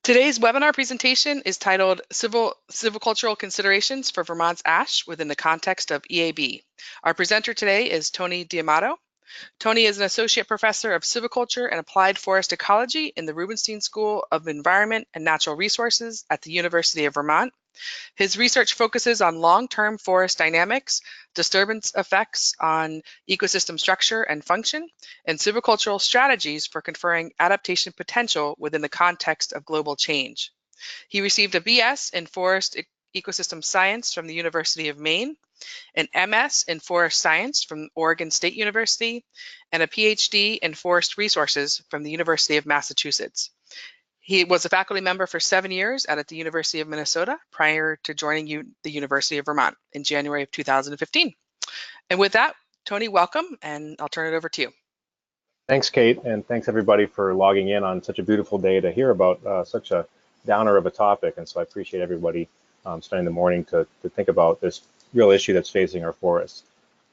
Today's webinar presentation is titled Silvicultural Considerations for Vermont's Ash within the Context of EAB. Our presenter today is Tony D'Amato. Tony is an associate professor of silviculture and applied forest ecology in the Rubenstein School of Environment and Natural Resources at the University of Vermont. His research focuses on long-term forest dynamics, disturbance effects on ecosystem structure and function, and silvicultural strategies for conferring adaptation potential within the context of global change. He received a BS in Forest Ecosystem Science from the University of Maine, an MS in Forest Science from Oregon State University, and a PhD in Forest Resources from the University of Massachusetts. He was a faculty member for 7 years at the University of Minnesota prior to joining the University of Vermont in January of 2015. And with that, Tony, welcome, and I'll turn it over to you. Thanks, Kate, and thanks everybody for logging in on such a beautiful day to hear about such a downer of a topic. And so I appreciate everybody spending the morning to think about this real issue that's facing our forests.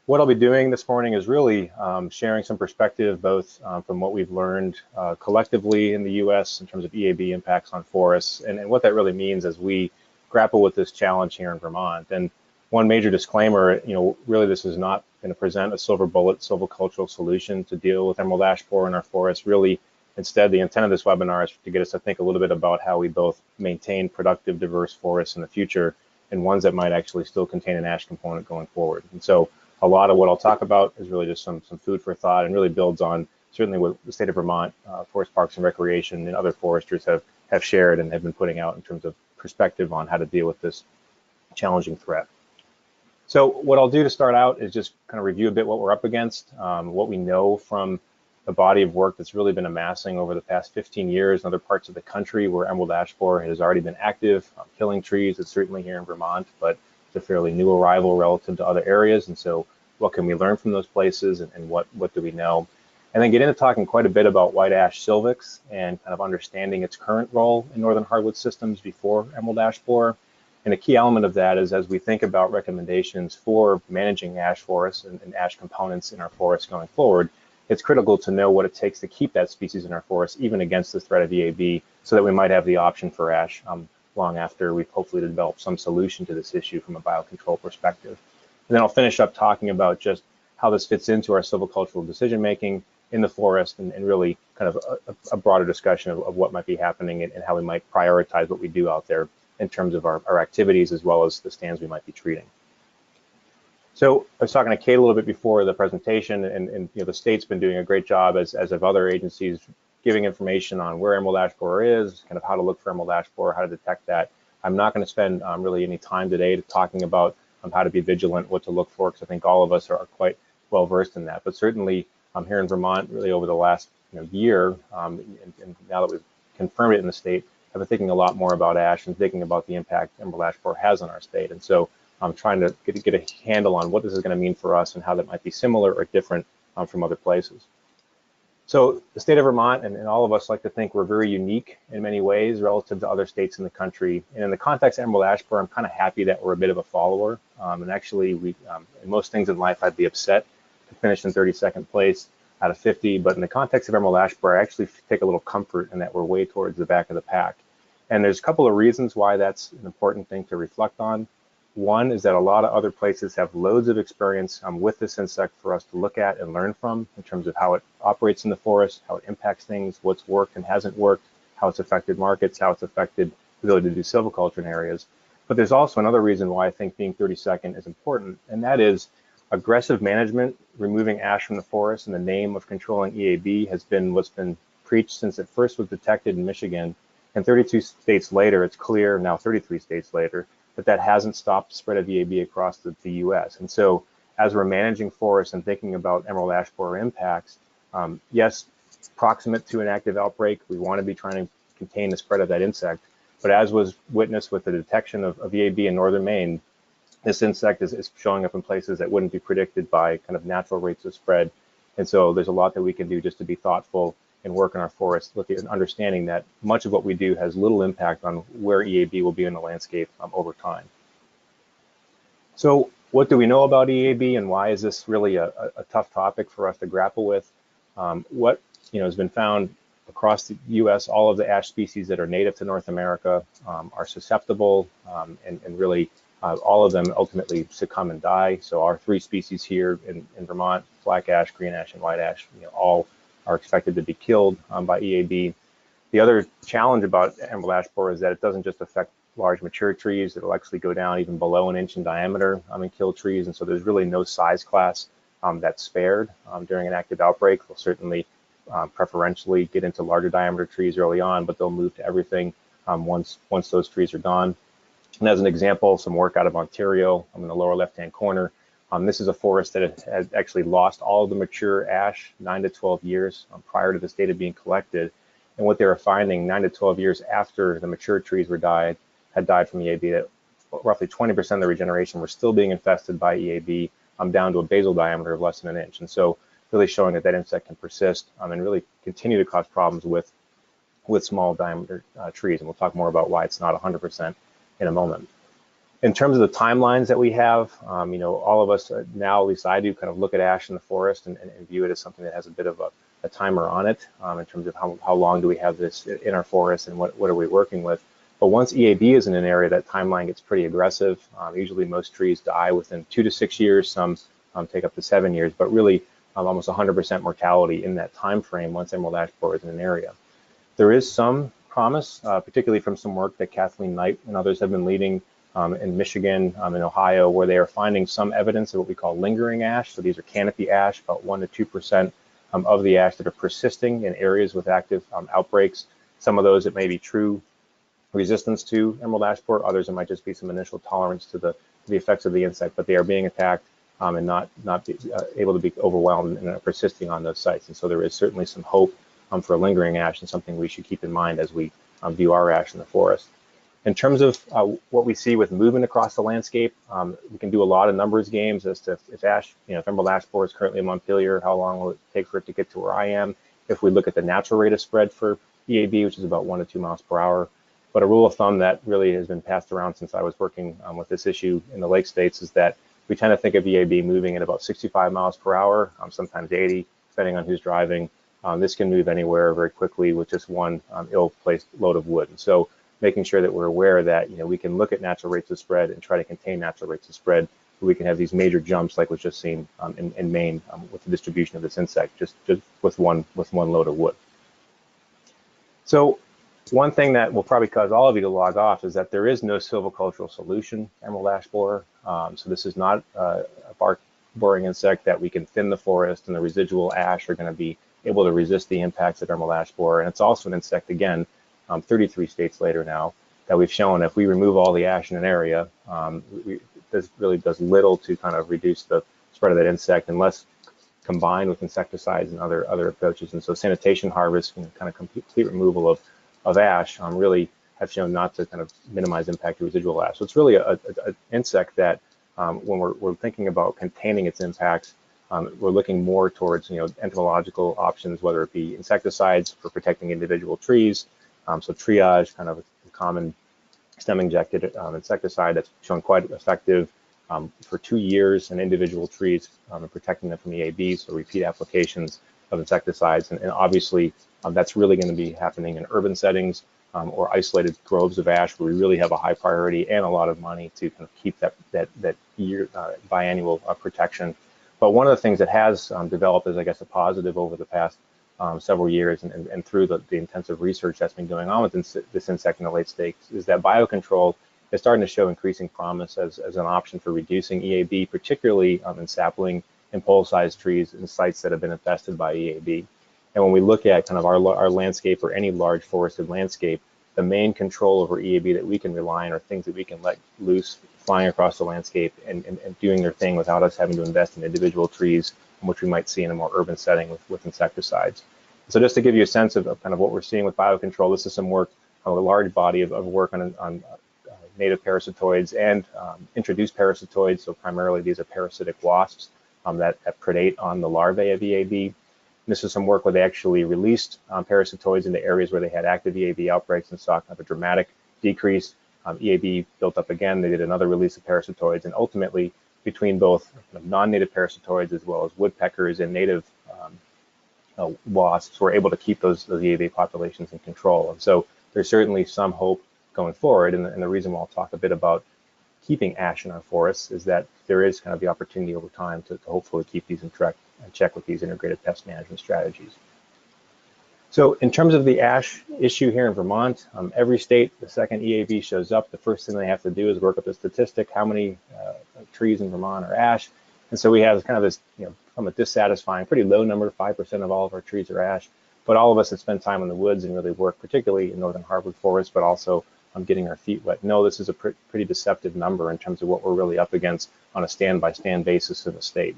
What I'll be doing this morning is really sharing some perspective, both from what we've learned collectively in the U.S. in terms of EAB impacts on forests, and what that really means as we grapple with this challenge here in Vermont. And one major disclaimer, really this is not going to present a silver bullet silvicultural solution to deal with emerald ash borer in our forests. Really, instead, the intent of this webinar is to get us to think a little bit about how we both maintain productive, diverse forests in the future, and ones that might actually still contain an ash component going forward. And so a lot of what I'll talk about is really just some food for thought, and really builds on certainly what the state of Vermont, Forest Parks and Recreation, and other foresters have shared and have been putting out in terms of perspective on how to deal with this challenging threat. So what I'll do to start out is just kind of review a bit what we're up against, what we know from the body of work that's really been amassing over the past 15 years in other parts of the country where emerald ash borer has already been active, killing trees. It's certainly here in Vermont, but a fairly new arrival relative to other areas. And so what can we learn from those places, and what do we know? And then get into talking quite a bit about white ash silvix and kind of understanding its current role in northern hardwood systems before emerald ash borer. And a key element of that is, as we think about recommendations for managing ash forests and ash components in our forests going forward, it's critical to know what it takes to keep that species in our forests, even against the threat of EAB, so that we might have the option for ash long after we've hopefully developed some solution to this issue from a biocontrol perspective. And then I'll finish up talking about just how this fits into our silvicultural decision-making in the forest, and really kind of a broader discussion of what might be happening and how we might prioritize what we do out there in terms of our activities, as well as the stands we might be treating. So I was talking to Kate a little bit before the presentation, and the state's been doing a great job, as have other agencies, giving information on where emerald ash borer is, kind of how to look for emerald ash borer, how to detect that. I'm not going to spend really any time today talking about how to be vigilant, what to look for, because I think all of us are quite well versed in that. But certainly here in Vermont, really over the last year, and now that we've confirmed it in the state, I've been thinking a lot more about ash and thinking about the impact emerald ash borer has on our state. And so I'm trying to get a handle on what this is going to mean for us and how that might be similar or different from other places. So the state of Vermont, and all of us like to think we're very unique in many ways relative to other states in the country. And in the context of emerald ash borer, I'm kind of happy that we're a bit of a follower. And actually, in most things in life, I'd be upset to finish in 32nd place out of 50. But in the context of emerald ash borer, I actually take a little comfort in that we're way towards the back of the pack. And there's a couple of reasons why that's an important thing to reflect on. One is that a lot of other places have loads of experience with this insect for us to look at and learn from, in terms of how it operates in the forest, how it impacts things, what's worked and hasn't worked, how it's affected markets, how it's affected the ability to do silviculture in areas. But there's also another reason why I think being 32nd is important, and that is aggressive management, removing ash from the forest in the name of controlling EAB, has been what's been preached since it first was detected in Michigan. And 32 states later, it's clear, now 33 states later, that hasn't stopped the spread of EAB across the US. And so as we're managing forests and thinking about emerald ash borer impacts, yes, proximate to an active outbreak, we want to be trying to contain the spread of that insect. But as was witnessed with the detection of EAB in northern Maine, this insect is showing up in places that wouldn't be predicted by kind of natural rates of spread. And so there's a lot that we can do just to be thoughtful and work in our forests, looking at understanding that much of what we do has little impact on where EAB will be in the landscape over time. So what do we know about EAB, and why is this really a tough topic for us to grapple with? What has been found across the US, all of the ash species that are native to North America are susceptible, and really all of them ultimately succumb and die. So our 3 species here in Vermont, black ash, green ash, and white ash, all are expected to be killed by EAB. The other challenge about emerald ash borer is that it doesn't just affect large mature trees. It'll actually go down even below an inch in diameter and kill trees. And so there's really no size class that's spared during an active outbreak. They'll certainly preferentially get into larger diameter trees early on, but they'll move to everything once those trees are gone. And as an example, some work out of Ontario in the lower left-hand corner. This is a forest that has actually lost all of the mature ash 9 to 12 years prior to this data being collected. And what they were finding 9 to 12 years after the mature trees had died from EAB, that roughly 20% of the regeneration were still being infested by EAB down to a basal diameter of less than an inch. And so really showing that insect can persist and really continue to cause problems with small diameter trees. And we'll talk more about why it's not 100% in a moment. In terms of the timelines that we have, all of us now, at least I do, kind of look at ash in the forest and view it as something that has a bit of a timer on it in terms of how long do we have this in our forest and what are we working with. But once EAB is in an area, that timeline gets pretty aggressive. Usually most trees die within 2 to 6 years, some take up to 7 years, but really almost 100% mortality in that time frame once emerald ash borer is in an area. There is some promise, particularly from some work that Kathleen Knight and others have been leading in Michigan, in Ohio, where they are finding some evidence of what we call lingering ash. So these are canopy ash, about 1 to 2% of the ash that are persisting in areas with active outbreaks. Some of those it may be true resistance to emerald ash borer, others it might just be some initial tolerance to the effects of the insect, but they are being attacked and not able to be overwhelmed and are persisting on those sites. And so there is certainly some hope for lingering ash, and something we should keep in mind as we view our ash in the forest. In terms of what we see with movement across the landscape, we can do a lot of numbers games as to if emerald ash borer is currently in Montpelier, how long will it take for it to get to where I am? If we look at the natural rate of spread for EAB, which is about 1 to 2 miles per hour. But a rule of thumb that really has been passed around since I was working with this issue in the Lake States is that we tend to think of EAB moving at about 65 miles per hour, sometimes 80, depending on who's driving. This can move anywhere very quickly with just one ill-placed load of wood. And so making sure that we're aware that we can look at natural rates of spread and try to contain natural rates of spread. We can have these major jumps like was just seen in Maine with the distribution of this insect, just with one load of wood. So one thing that will probably cause all of you to log off is that there is no silvicultural solution to emerald ash borer. So this is not a bark boring insect that we can thin the forest and the residual ash are going to be able to resist the impacts of emerald ash borer. And it's also an insect, again, 33 states later now, that we've shown if we remove all the ash in an area, this really does little to kind of reduce the spread of that insect unless combined with insecticides and other approaches. And so sanitation harvest, kind of complete removal of ash really have shown not to kind of minimize impact to residual ash. So it's really an insect that when we're thinking about containing its impacts, we're looking more towards entomological options, whether it be insecticides for protecting individual trees. So triage, kind of a common stem-injected insecticide that's shown quite effective for 2 years in individual trees and protecting them from EAB, so repeat applications of insecticides. And obviously, that's really going to be happening in urban settings or isolated groves of ash where we really have a high priority and a lot of money to kind of keep that year biannual protection. But one of the things that has developed as, I guess, a positive over the past several years and through the intensive research that's been going on with this insect in the late states is that biocontrol is starting to show increasing promise as an option for reducing EAB, particularly in sapling and pole-sized trees in sites that have been infested by EAB. And when we look at kind of our landscape or any large forested landscape, the main control over EAB that we can rely on are things that we can let loose flying across the landscape and doing their thing without us having to invest in individual trees, which we might see in a more urban setting with insecticides. So just to give you a sense of kind of what we're seeing with biocontrol, this is some work, a large body of work on native parasitoids and introduced parasitoids. So primarily these are parasitic wasps that predate on the larvae of EAB. This is some work where they actually released parasitoids into areas where they had active EAB outbreaks and saw kind of a dramatic decrease. EAB built up again. They did another release of parasitoids, and ultimately, between both non-native parasitoids as well as woodpeckers and native wasps, we're able to keep those EAB populations in control. And so there's certainly some hope going forward. And the reason why I'll talk a bit about keeping ash in our forests is that there is kind of the opportunity over time to hopefully keep these in check with these integrated pest management strategies. So in terms of the ash issue here in Vermont, every state, the second EAB shows up, the first thing they have to do is work up the statistic, how many trees in Vermont are ash. And so we have kind of this, from a dissatisfying, pretty low number, 5% of all of our trees are ash. But all of us that spend time in the woods and really work, particularly in northern hardwood forests, but also getting our feet wet, know this is a pretty deceptive number in terms of what we're really up against on a stand-by-stand basis in the state.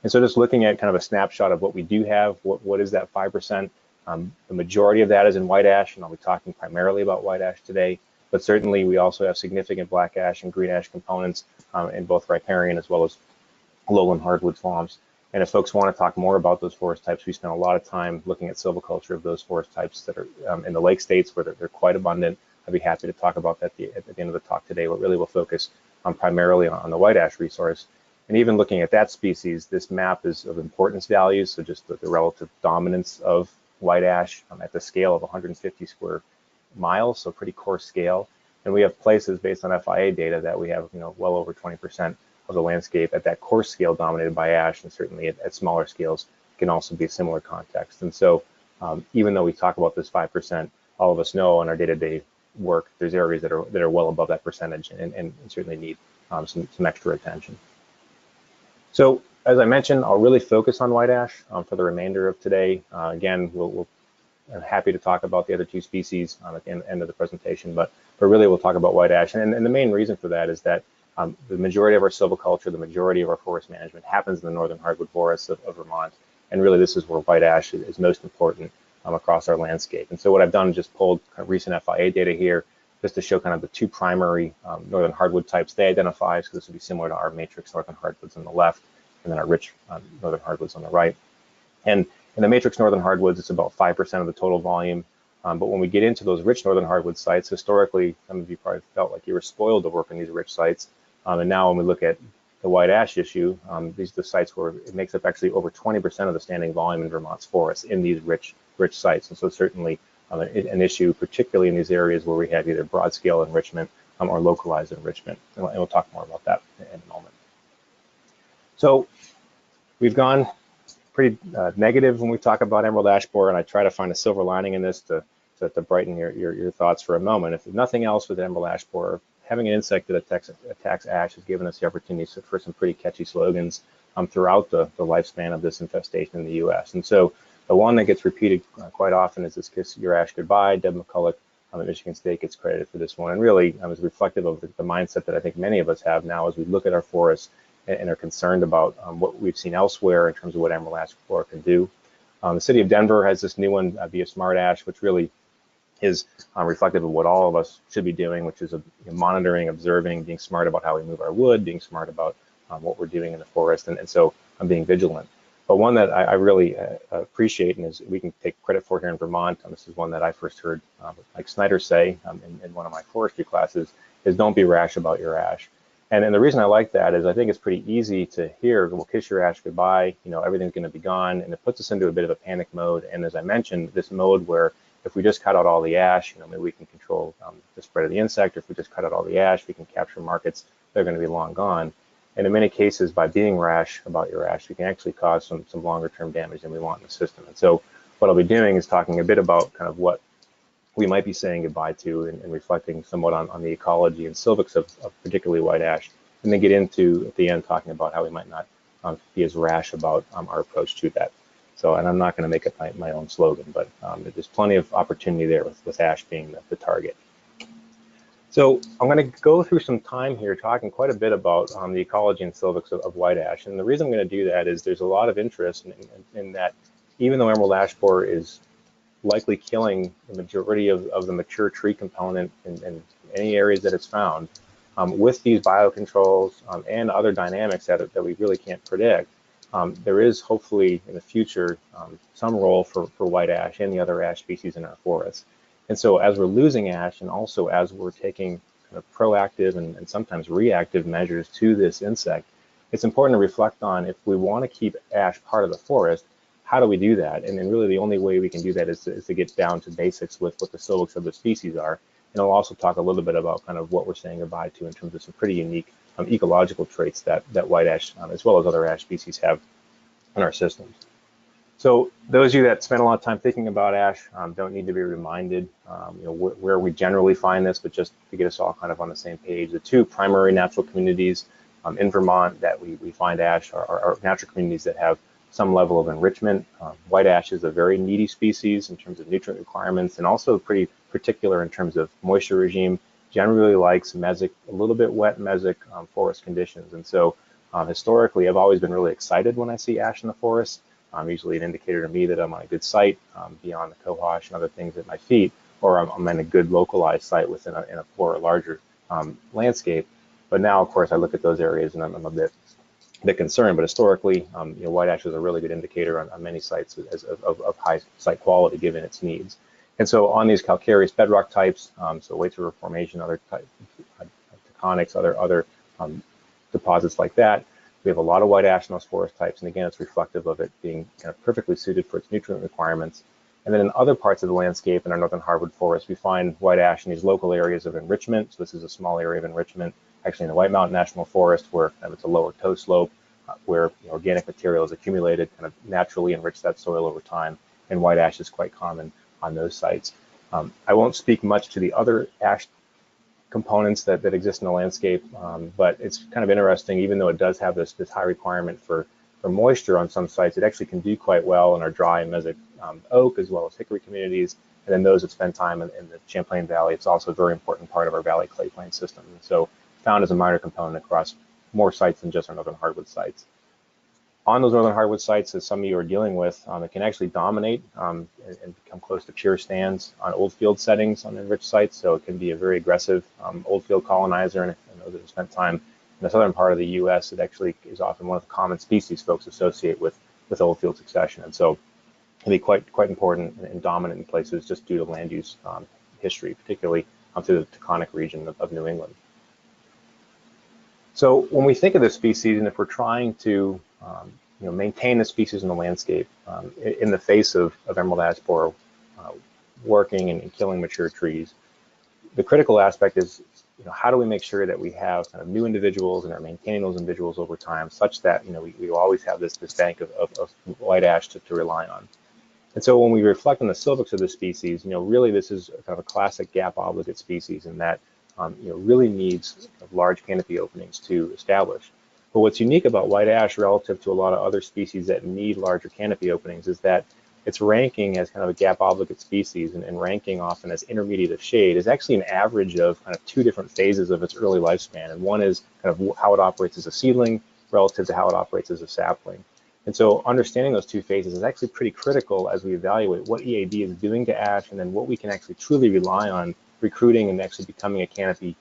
And so just looking at kind of a snapshot of what we do have, what is that 5%? The majority of that is in white ash, and I'll be talking primarily about white ash today, but certainly we also have significant black ash and green ash components in both riparian as well as lowland hardwood swamps. And if folks want to talk more about those forest types, we spend a lot of time looking at silviculture of those forest types that are in the lake states where they're quite abundant. I'd be happy to talk about that at the end of the talk today, but really we'll focus primarily on the white ash resource. And even looking at that species, this map is of importance values, so just the relative dominance of white ash at the scale of 150 square miles, so pretty coarse scale. And we have places based on FIA data that we have well over 20% of the landscape at that coarse scale dominated by ash, and certainly at smaller scales can also be a similar context. And so even though we talk about this 5%, all of us know in our day-to-day work, there's areas that are well above that percentage and certainly need some extra attention. So as I mentioned, I'll really focus on white ash for the remainder of today. Again, I'm happy to talk about the other two species at the end of the presentation, but really we'll talk about white ash. And the main reason for that is that the majority of our silviculture, the majority of our forest management happens in the northern hardwood forests of Vermont. And really this is where white ash is most important across our landscape. And so what I've done is just pulled kind of recent FIA data here just to show kind of the two primary northern hardwood types they identify. So this would be similar to our matrix northern hardwoods on the left and then our rich northern hardwoods on the right. And in the matrix northern hardwoods, it's about 5% of the total volume. But when we get into those rich northern hardwood sites, historically, some of you probably felt like you were spoiled to work in these rich sites. And now when we look at the white ash issue, these are the sites where it makes up actually over 20% of the standing volume in Vermont's forests in these rich sites. And so certainly an issue, particularly in these areas where we have either broad scale enrichment or localized enrichment. And we'll talk more about that in a moment. So we've gone pretty negative when we talk about emerald ash borer, and I try to find a silver lining in this to brighten your thoughts for a moment. If nothing else with emerald ash borer, having an insect that attacks ash has given us the opportunity for some pretty catchy slogans throughout the lifespan of this infestation in the U.S. And so the one that gets repeated quite often is this "Kiss Your Ash Goodbye." Deb McCulloch at Michigan State gets credited for this one, and really is reflective of the mindset that I think many of us have now as we look at our forests and are concerned about what we've seen elsewhere in terms of what emerald ash borer can do. The city of Denver has this new one, Be a Smart Ash, which really is reflective of what all of us should be doing, which is monitoring, observing, being smart about how we move our wood, being smart about what we're doing in the forest, and so I'm being vigilant. But one that I really appreciate and is we can take credit for here in Vermont, this is one that I first heard Mike Snyder say in one of my forestry classes, is don't be rash about your ash. And the reason I like that is I think it's pretty easy to hear, well, kiss your ash goodbye, everything's going to be gone, and it puts us into a bit of a panic mode. And as I mentioned, this mode where if we just cut out all the ash, maybe we can control the spread of the insect, or if we just cut out all the ash, we can capture markets that are going to be long gone. And in many cases, by being rash about your ash, we can actually cause some longer term damage than we want in the system. And so what I'll be doing is talking a bit about kind of what we might be saying goodbye to and reflecting somewhat on the ecology and silvics of particularly white ash, and then get into, at the end, talking about how we might not be as rash about our approach to that. So, and I'm not going to make it my own slogan, but there's plenty of opportunity there with ash being the target. So I'm going to go through some time here talking quite a bit about the ecology and silvics of white ash. And the reason I'm going to do that is there's a lot of interest in that, even though emerald ash borer is likely killing the majority of the mature tree component in any areas that it's found, with these biocontrols and other dynamics that we really can't predict, there is hopefully in the future some role for white ash and the other ash species in our forests. And so as we're losing ash, and also as we're taking kind of proactive and sometimes reactive measures to this insect, it's important to reflect on, if we want to keep ash part of the forest, how do we do that? And then really the only way we can do that is to get down to basics with what the silvics of the species are. And I'll also talk a little bit about kind of what we're saying goodbye to in terms of some pretty unique ecological traits that white ash, as well as other ash species, have in our systems. So those of you that spend a lot of time thinking about ash don't need to be reminded where we generally find this, but just to get us all kind of on the same page. The two primary natural communities in Vermont that we find ash are natural communities that have some level of enrichment. White ash is a very needy species in terms of nutrient requirements, and also pretty particular in terms of moisture regime. Generally likes mesic, a little bit wet mesic forest conditions. And so historically, I've always been really excited when I see ash in the forest. Usually an indicator to me that I'm on a good site beyond the cohosh and other things at my feet, or I'm in a good localized site within a for a larger landscape. But now, of course, I look at those areas and I'm a bit concerned. But historically, white ash is a really good indicator on many sites of high site quality given its needs. And so on these calcareous bedrock types, so waste river formation, other tectonics, other deposits like that, we have a lot of white ash in those forest types, and again, it's reflective of it being kind of perfectly suited for its nutrient requirements. And then in other parts of the landscape in our northern hardwood forest, we find white ash in these local areas of enrichment. So this is a small area of enrichment, actually in the White Mountain National Forest, where kind of it's a lower toe slope, where organic material is accumulated, kind of naturally enrich that soil over time, and white ash is quite common on those sites. I won't speak much to the other ash components that exist in the landscape, but it's kind of interesting, even though it does have this high requirement for moisture on some sites, it actually can do quite well in our dry and mesic oak as well as hickory communities. And then those that spend time in the Champlain Valley, it's also a very important part of our valley clay plain system. And so found as a minor component across more sites than just our northern hardwood sites. On those northern hardwood sites, as some of you are dealing with, it can actually dominate and become close to pure stands on old field settings on enriched sites. So it can be a very aggressive old field colonizer. And I know that have spent time in the southern part of the U.S., it actually is often one of the common species folks associate with old field succession. And so it can be quite important and dominant in places just due to land use history, particularly through the Taconic region of New England. So when we think of this species, and if we're trying to maintain the species in the landscape in the face of emerald ash borer working and killing mature trees, the critical aspect is how do we make sure that we have kind of new individuals and are maintaining those individuals over time, such that we always have this bank of white ash to rely on. And so when we reflect on the silvics of the species, really this is kind of a classic gap obligate species in that really needs large canopy openings to establish. But what's unique about white ash relative to a lot of other species that need larger canopy openings is that its ranking as kind of a gap obligate species and ranking often as intermediate of shade is actually an average of kind of two different phases of its early lifespan. And one is kind of how it operates as a seedling relative to how it operates as a sapling. And so understanding those two phases is actually pretty critical as we evaluate what EAB is doing to ash and then what we can actually truly rely on recruiting and actually becoming a canopy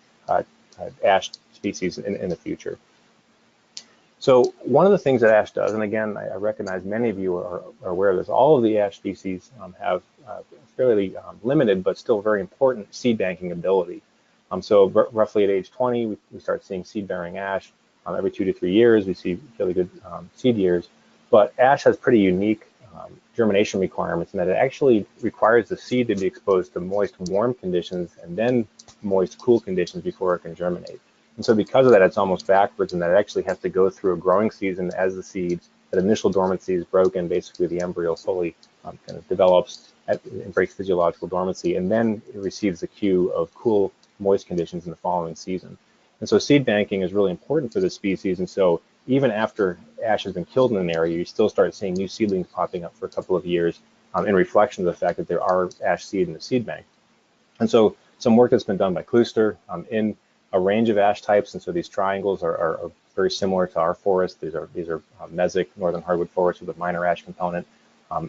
ash species in the future. So one of the things that ash does, and again, I recognize many of you are aware of this, all of the ash species have fairly limited but still very important seed banking ability. So roughly at age 20, we start seeing seed-bearing ash. Every 2 to 3 years, we see fairly good seed years. But ash has pretty unique germination requirements in that it actually requires the seed to be exposed to moist, warm conditions and then moist, cool conditions before it can germinate. And so because of that, it's almost backwards in that it actually has to go through a growing season as the seed, that initial dormancy is broken, basically the embryo fully kind of develops and breaks physiological dormancy, and then it receives the cue of cool, moist conditions in the following season. And so seed banking is really important for this species, and so even after ash has been killed in an area, you still start seeing new seedlings popping up for a couple of years in reflection of the fact that there are ash seed in the seed bank. And so some work that's been done by Klooster in a range of ash types, and so these triangles are very similar to our forest. These are mesic northern hardwood forests with a minor ash component.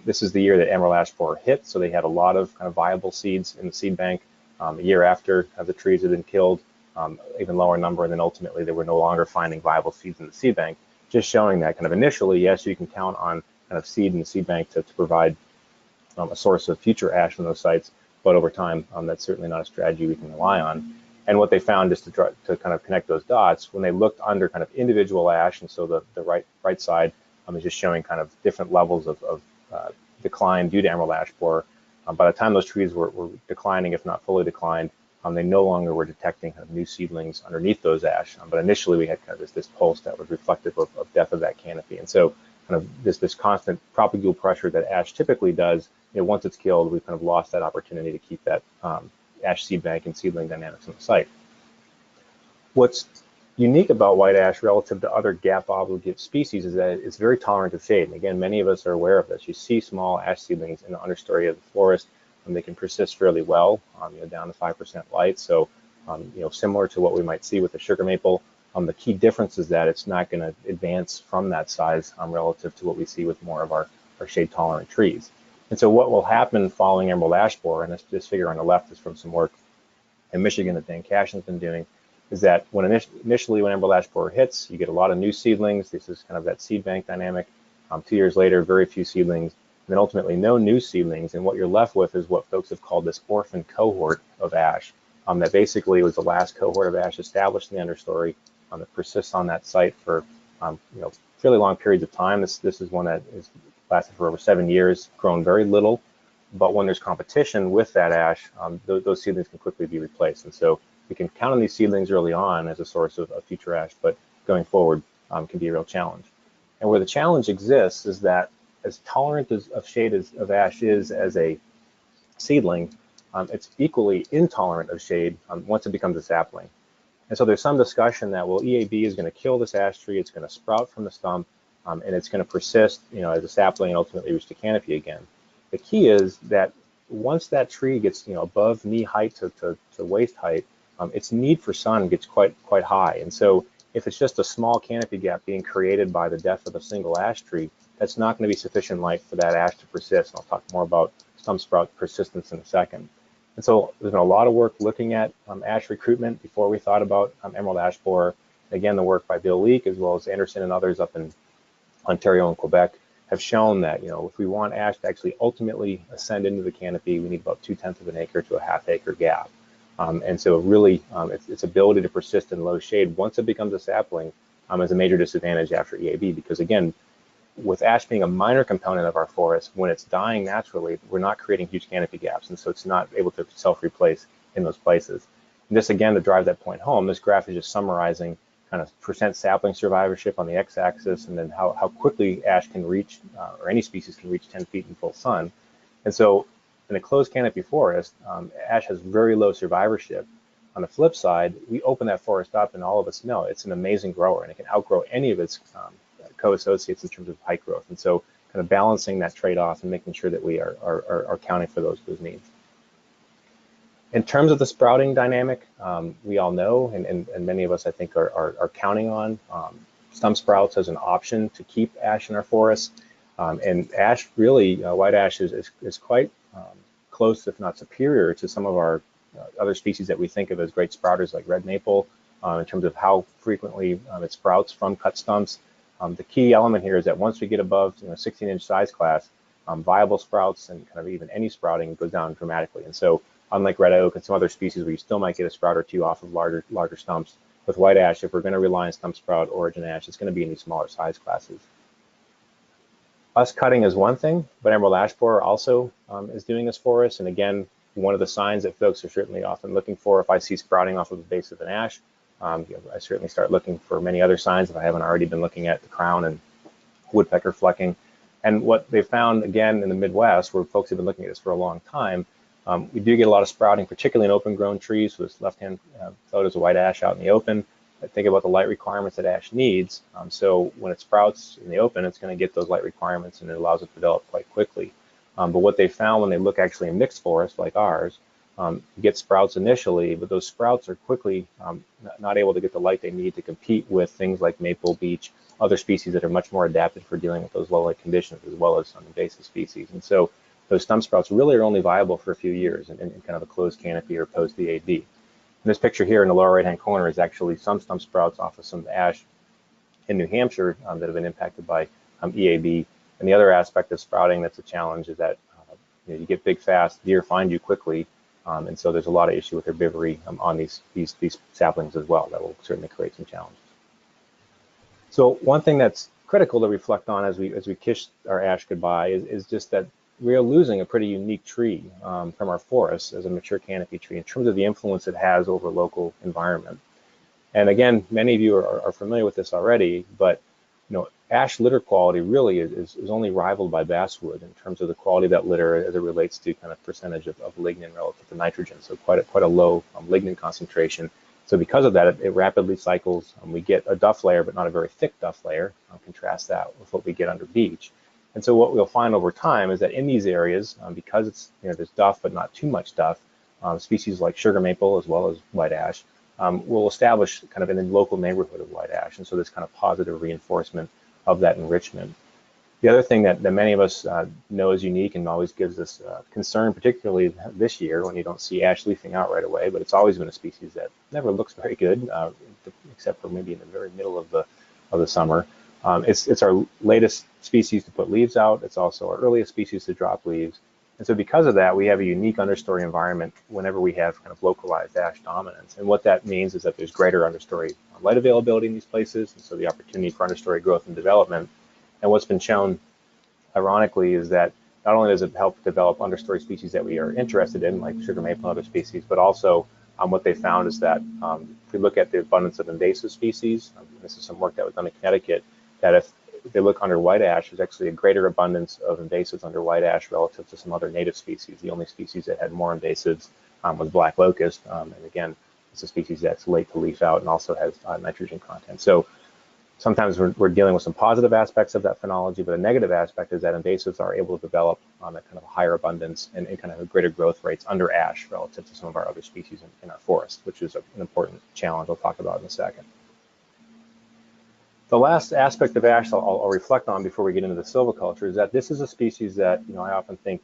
This is the year that emerald ash borer hit, so they had a lot of kind of viable seeds in the seed bank. A year after the trees had been killed, even lower number, and then ultimately they were no longer finding viable seeds in the seed bank, just showing that kind of initially, yes, you can count on kind of seed in the seed bank to provide a source of future ash from those sites, but over time, that's certainly not a strategy we can rely on. And what they found is to kind of connect those dots, when they looked under kind of individual ash, and so the right side is just showing kind of different levels of decline due to emerald ash borer. By the time those trees were declining, if not fully declined, they no longer were detecting kind of new seedlings underneath those ash. But initially, we had kind of this pulse that was reflective of death of that canopy. And so, kind of this constant propagule pressure that ash typically does, once it's killed, we've kind of lost that opportunity to keep that ash seed bank and seedling dynamics on the site. What's unique about white ash relative to other gap obligate species is that it's very tolerant of shade. And again, many of us are aware of this. You see small ash seedlings in the understory of the forest, and they can persist fairly well, down to 5% light. So, similar to what we might see with the sugar maple, the key difference is that it's not going to advance from that size relative to what we see with more of our shade tolerant trees. And so what will happen following emerald ash borer, and this figure on the left is from some work in Michigan that Dan Cashin's been doing, is that initially when emerald ash borer hits, you get a lot of new seedlings. This is kind of that seed bank dynamic. 2 years later, very few seedlings, and then ultimately no new seedlings. And what you're left with is what folks have called this orphan cohort of ash that basically was the last cohort of ash established in the understory that persists on that site for fairly long periods of time. This is one that has lasted for over 7 years, grown very little, but when there's competition with that ash, those seedlings can quickly be replaced. And so we can count on these seedlings early on as a source of future ash, but going forward can be a real challenge. And where the challenge exists is that as tolerant of shade of ash is as a seedling, it's equally intolerant of shade once it becomes a sapling. And so there's some discussion that, well, EAB is going to kill this ash tree, it's going to sprout from the stump, and it's going to persist, as a sapling and ultimately reach the canopy again. The key is that once that tree gets, above knee height to waist height, its need for sun gets quite high. And so if it's just a small canopy gap being created by the death of a single ash tree, that's not going to be sufficient light for that ash to persist. And I'll talk more about stump sprout persistence in a second. And so there's been a lot of work looking at ash recruitment before we thought about emerald ash borer. Again, the work by Bill Leake, as well as Anderson and others up in Ontario and Quebec, have shown that, if we want ash to actually ultimately ascend into the canopy, we need about 2/10 of an acre to a half-acre gap. And so really, its ability to persist in low shade once it becomes a sapling is a major disadvantage after EAB, because again, with ash being a minor component of our forest, when it's dying naturally, we're not creating huge canopy gaps, and so it's not able to self-replace in those places. And just again, to drive that point home, this graph is just summarizing kind of percent sapling survivorship on the x-axis, and then how quickly ash can reach, or any species can reach 10 feet in full sun. And so in a closed canopy forest, ash has very low survivorship. On the flip side, we open that forest up, and all of us know it's an amazing grower, and it can outgrow any of its co-associates in terms of height growth. And so kind of balancing that trade-off and making sure that we are accounting for those needs. In terms of the sprouting dynamic, we all know, and many of us, I think, are counting on stump sprouts as an option to keep ash in our forests. And ash really, white ash is quite close, if not superior, to some of our other species that we think of as great sprouters like red maple in terms of how frequently it sprouts from cut stumps. The key element here is that once we get above 16-inch size class, viable sprouts and kind of even any sprouting goes down dramatically. And so unlike red oak and some other species where you still might get a sprout or two off of larger stumps, with white ash, if we're going to rely on stump sprout origin ash, it's going to be in these smaller size classes. Us cutting is one thing, but emerald ash borer also is doing this for us. And again, one of the signs that folks are certainly often looking for, if I see sprouting off of the base of an ash, I certainly start looking for many other signs if I haven't already been looking at the crown and woodpecker flecking. And what they found, again, in the Midwest, where folks have been looking at this for a long time, we do get a lot of sprouting, particularly in open-grown trees. So this left-hand photo is a white ash out in the open. Think about the light requirements that ash needs. So when it sprouts in the open, it's going to get those light requirements, and it allows it to develop quite quickly. But what they found when they look actually in mixed forests like ours, you get sprouts initially, but those sprouts are quickly not able to get the light they need to compete with things like maple, beech, other species that are much more adapted for dealing with those low light conditions, as well as some invasive species. And so those stump sprouts really are only viable for a few years in kind of a closed canopy or post EAB. And this picture here in the lower right-hand corner is actually some stump sprouts off of some ash in New Hampshire that have been impacted by EAB. And the other aspect of sprouting that's a challenge is that you get big, fast, deer find you quickly, and so there's a lot of issue with herbivory on these saplings as well that will certainly create some challenges. So one thing that's critical to reflect on as we kiss our ash goodbye is just that we are losing a pretty unique tree from our forests as a mature canopy tree in terms of the influence it has over local environment. And again, many of you are familiar with this already, but ash litter quality really is only rivaled by basswood in terms of the quality of that litter as it relates to kind of percentage of lignin relative to nitrogen. So quite a low lignin concentration. So because of that, it rapidly cycles. We get a duff layer, but not a very thick duff layer. I'll contrast that with what we get under beech. And so what we'll find over time is that in these areas, because it's there's duff but not too much duff, species like sugar maple as well as white ash will establish kind of in the local neighborhood of white ash. And so this kind of positive reinforcement of that enrichment. The other thing that many of us know is unique and always gives us concern, particularly this year when you don't see ash leafing out right away, but it's always been a species that never looks very good, except for maybe in the very middle of the summer. It's our latest species to put leaves out. It's also our earliest species to drop leaves. And so because of that, we have a unique understory environment whenever we have kind of localized ash dominance. And what that means is that there's greater understory light availability in these places, and so the opportunity for understory growth and development. And what's been shown, ironically, is that not only does it help develop understory species that we are interested in, like sugar maple and other species, but also what they found is that if we look at the abundance of invasive species, this is some work that was done in Connecticut, that if they look under white ash, there's actually a greater abundance of invasives under white ash relative to some other native species. The only species that had more invasives was black locust, and again, it's a species that's late to leaf out and also has nitrogen content. So sometimes we're dealing with some positive aspects of that phenology, but a negative aspect is that invasives are able to develop at kind of a higher abundance and kind of a greater growth rates under ash relative to some of our other species in our forest, which is an important challenge I'll talk about in a second. The last aspect of ash I'll reflect on before we get into the silviculture is that this is a species that I often think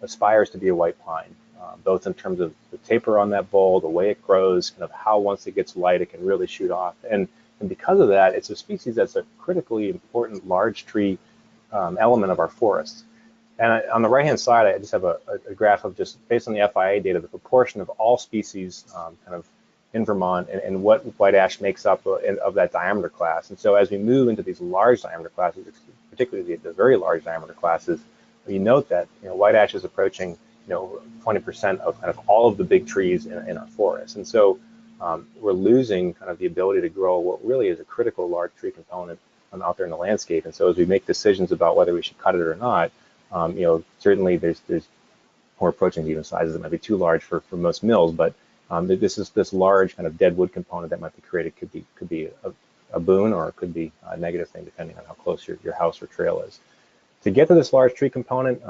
aspires to be a white pine, both in terms of the taper on that bole, the way it grows, kind of how once it gets light it can really shoot off. And because of that, it's a species that's a critically important large tree element of our forests. And on the right-hand side, I just have a graph of just based on the FIA data, the proportion of all species kind of in Vermont and what white ash makes up of that diameter class. And so as we move into these large diameter classes, particularly the very large diameter classes, you note that white ash is approaching 20% of kind of all of the big trees in our forests. And so we're losing kind of the ability to grow what really is a critical large tree component out there in the landscape. And so as we make decisions about whether we should cut it or not, certainly there's we're approaching even sizes that might be too large for most mills, but this large kind of dead wood component that might be created could be a boon, or it could be a negative thing depending on how close your house or trail is. To get to this large tree component,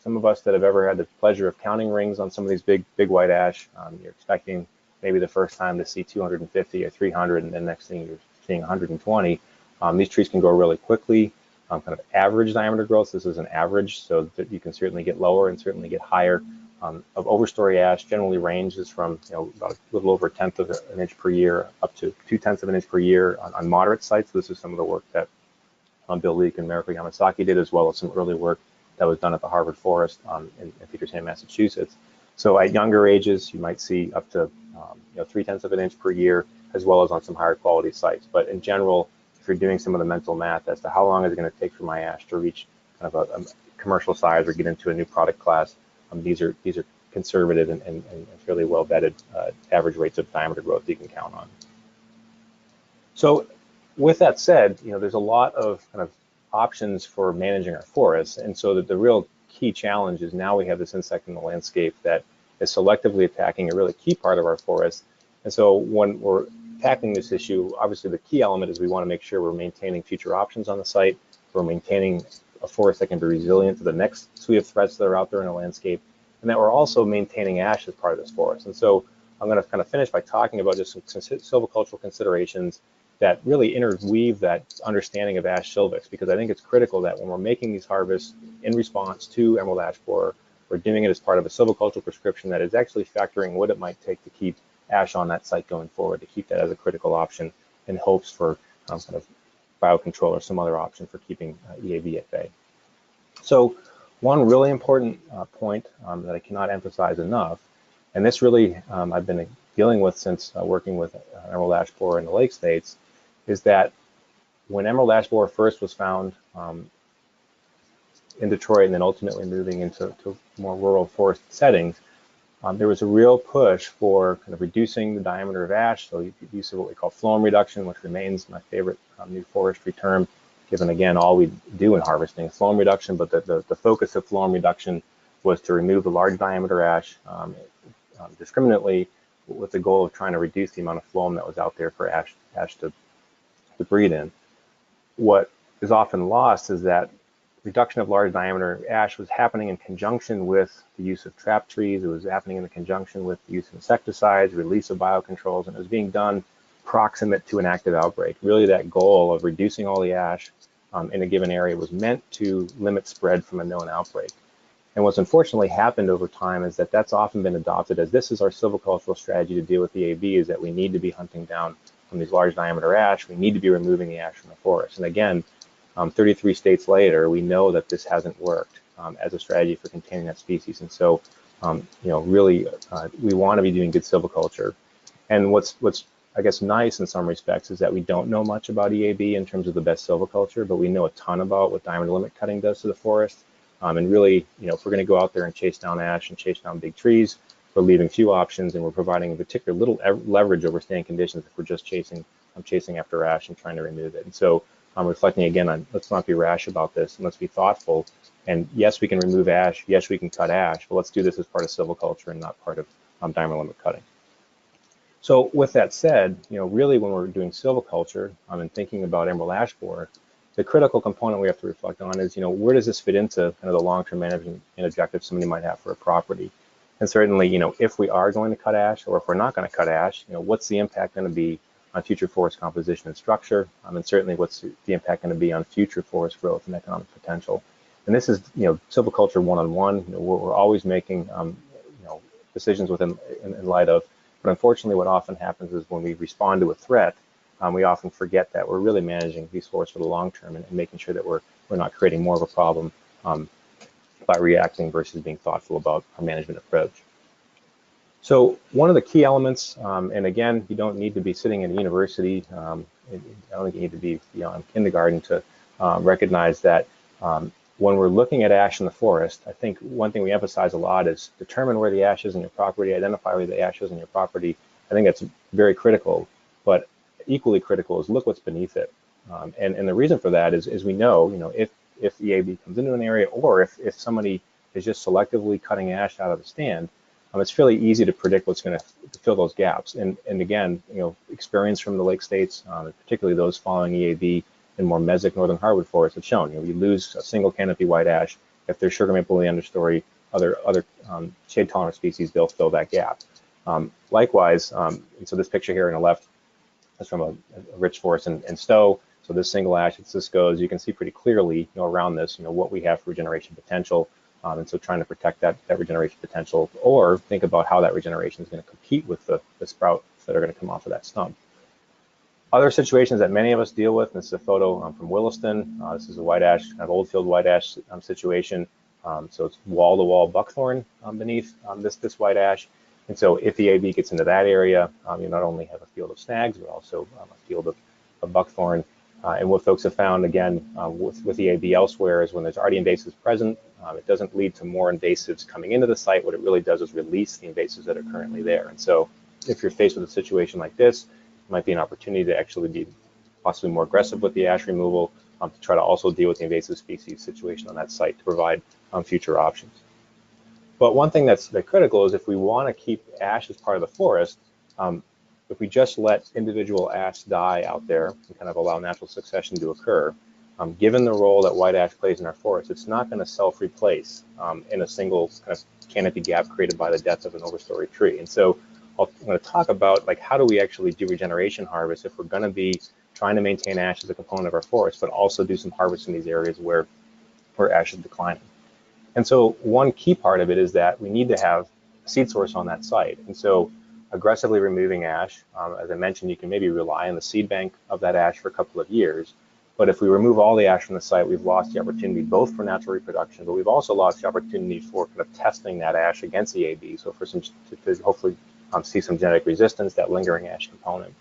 some of us that have ever had the pleasure of counting rings on some of these big white ash, you're expecting maybe the first time to see 250 or 300, and then next thing you're seeing 120. These trees can grow really quickly. Kind of average diameter growth, this is an average, so that you can certainly get lower and certainly get higher. Of overstory ash generally ranges from about a little over 1/10 of an inch per year up to 2/10 of an inch per year on moderate sites. This is some of the work that Bill Leake and Mariko Yamasaki did, as well as some early work that was done at the Harvard Forest in Petersham, Massachusetts. So at younger ages, you might see up to 3/10 of an inch per year, as well as on some higher quality sites. But in general, if you're doing some of the mental math as to how long is it going to take for my ash to reach kind of a commercial size or get into a new product class, these are conservative and fairly well vetted average rates of diameter growth you can count on. So with that said, there's a lot of kind of options for managing our forests, and so that the real key challenge is now we have this insect in the landscape that is selectively attacking a really key part of our forest. And so when we're tackling this issue, obviously the key element is we want to make sure we're maintaining future options on the site, we're maintaining a forest that can be resilient to the next suite of threats that are out there in the landscape, and that we're also maintaining ash as part of this forest. And so I'm going to kind of finish by talking about just some silvicultural considerations that really interweave that understanding of ash silvics, because I think it's critical that when we're making these harvests in response to emerald ash borer, we're doing it as part of a silvicultural prescription that is actually factoring what it might take to keep ash on that site going forward, to keep that as a critical option in hopes for kind of biocontrol or some other option for keeping EAB at bay. So one really important point that I cannot emphasize enough, and this really I've been dealing with since working with emerald ash borer in the lake states, is that when emerald ash borer first was found in Detroit and then ultimately moving into more rural forest settings, there was a real push for kind of reducing the diameter of ash, so use of what we call phloem reduction, which remains my favorite new forestry term, given again all we do in harvesting is phloem reduction, but the focus of phloem reduction was to remove the large diameter ash discriminately with the goal of trying to reduce the amount of phloem that was out there for ash to breed in. What is often lost is that reduction of large diameter ash was happening in conjunction with the use of trap trees. It was happening in conjunction with the use of insecticides, release of biocontrols, and it was being done proximate to an active outbreak. Really, that goal of reducing all the ash in a given area was meant to limit spread from a known outbreak. And what's unfortunately happened over time is that that's often been adopted as this is our silvicultural strategy to deal with EAB, is that we need to be hunting down from these large diameter ash. We need to be removing the ash from the forest. And again, 33 states later, we know that this hasn't worked as a strategy for containing that species. And so, really, we want to be doing good silviculture. And what's I guess nice in some respects is that we don't know much about EAB in terms of the best silviculture, but we know a ton about what diameter limit cutting does to the forest. And really, if we're going to go out there and chase down ash and chase down big trees, we're leaving few options, and we're providing a particular little leverage over standing conditions if we're just chasing after ash and trying to remove it. And so I'm reflecting again on, let's not be rash about this, and let's be thoughtful. And yes, we can remove ash. Yes, we can cut ash, but let's do this as part of silviculture and not part of diameter limit cutting. So with that said, really when we're doing silviculture and thinking about emerald ash borer, the critical component we have to reflect on is, where does this fit into kind of the long-term management and objectives somebody might have for a property? And certainly, if we are going to cut ash, or if we're not going to cut ash, what's the impact going to be on future forest composition and structure, and certainly what's the impact going to be on future forest growth and economic potential. And this is, silviculture one-on-one. We're always making, decisions in light of. But unfortunately, what often happens is when we respond to a threat, we often forget that we're really managing these forests for the long term and making sure that we're not creating more of a problem by reacting versus being thoughtful about our management approach. So one of the key elements, and again, you don't need to be sitting in a university, I don't think you need to be beyond kindergarten to recognize that when we're looking at ash in the forest, I think one thing we emphasize a lot is determine where the ash is in your property, identify where the ash is in your property. I think that's very critical, but equally critical is look what's beneath it. And the reason for that is we know, if EAB comes into an area, or if somebody is just selectively cutting ash out of the stand, it's fairly easy to predict what's going to fill those gaps. And again, experience from the lake states, particularly those following EAB in more mesic northern hardwood forests, have shown, you lose a single canopy white ash. If there's sugar maple in the understory, other shade tolerant species, they'll fill that gap. Likewise, and so this picture here on the left is from a rich forest in Stowe. So this single ash at Cisco's, you can see pretty clearly, around this, what we have for regeneration potential. And so trying to protect that regeneration potential, or think about how that regeneration is going to compete with the sprouts that are going to come off of that stump. Other situations that many of us deal with, and this is a photo from Williston. This is a white ash, kind of old field white ash situation. So it's wall-to-wall buckthorn beneath this white ash. And so if the EAB gets into that area, you not only have a field of snags, but also a field of buckthorn. And what folks have found, again, with EAB elsewhere, is when there's already invasives present, it doesn't lead to more invasives coming into the site. What it really does is release the invasives that are currently there. And so if you're faced with a situation like this, it might be an opportunity to actually be possibly more aggressive with the ash removal to try to also deal with the invasive species situation on that site to provide future options. But one thing that's critical is if we want to keep ash as part of the forest, if we just let individual ash die out there and kind of allow natural succession to occur, given the role that white ash plays in our forest, it's not going to self-replace in a single kind of canopy gap created by the death of an overstory tree. And so I'm going to talk about how do we actually do regeneration harvest if we're going to be trying to maintain ash as a component of our forest, but also do some harvest in these areas where ash is declining. And so one key part of it is that we need to have a seed source on that site. And so aggressively removing ash, as I mentioned, you can maybe rely on the seed bank of that ash for a couple of years. But if we remove all the ash from the site, we've lost the opportunity both for natural reproduction, but we've also lost the opportunity for kind of testing that ash against EAB. So for to hopefully see some genetic resistance, that lingering ash component.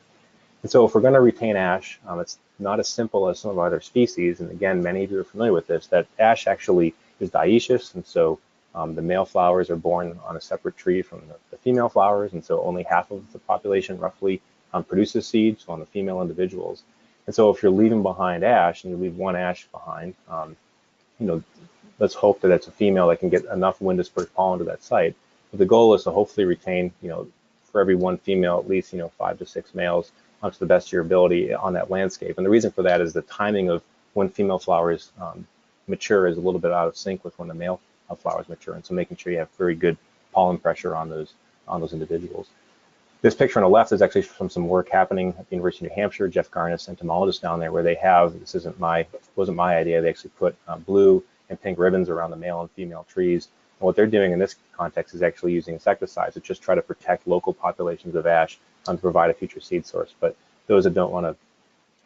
And so if we're going to retain ash, it's not as simple as some of our other species. And again, many of you are familiar with this, that ash actually is dioecious, and so the male flowers are born on a separate tree from the female flowers, and so only half of the population roughly produces seeds on the female individuals. And so if you're leaving behind ash and you leave one ash behind, you know, let's hope that it's a female that can get enough wind to disperse pollen to that site. But the goal is to hopefully retain, for every one female, at least, 5 to 6 males to the best of your ability on that landscape. And the reason for that is the timing of when female flowers mature is a little bit out of sync with when the male flowers mature. And so making sure you have very good pollen pressure on those individuals. This picture on the left is actually from some work happening at the University of New Hampshire. Jeff Garnis, entomologist down there, where they have, this wasn't my idea, they actually put blue and pink ribbons around the male and female trees. And what they're doing in this context is actually using insecticides to just try to protect local populations of ash to provide a future seed source. But those that don't want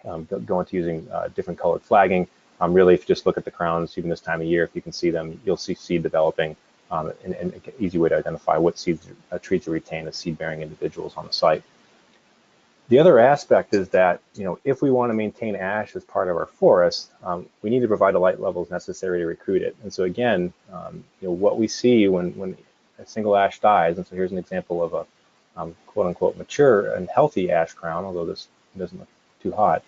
to go into using different colored flagging, really, if you just look at the crowns, even this time of year, if you can see them, you'll see seed developing. And an easy way to identify what trees to retain as seed-bearing individuals on the site. The other aspect is that, if we want to maintain ash as part of our forest, we need to provide the light levels necessary to recruit it. And so again, what we see when a single ash dies, and so here's an example of a quote-unquote mature and healthy ash crown, although this doesn't look too hot.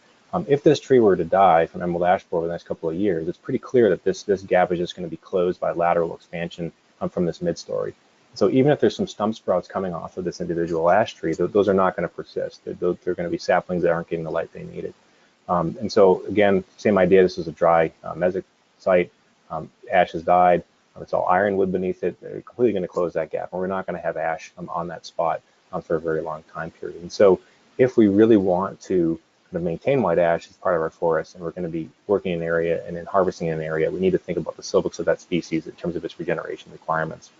If this tree were to die from emerald ash borer over the next couple of years, it's pretty clear that this gap is just going to be closed by lateral expansion from this mid-story. So even if there's some stump sprouts coming off of this individual ash tree, those are not going to persist. They're going to be saplings that aren't getting the light they needed. And so again, same idea. This is a dry mesic site. Ash has died. It's all ironwood beneath it. They're completely going to close that gap, and we're not going to have ash on that spot for a very long time period. And so if we really want to maintain white ash as part of our forest, and we're going to be working in an area and then harvesting in an area, we need to think about the silvics of that species in terms of its regeneration requirements.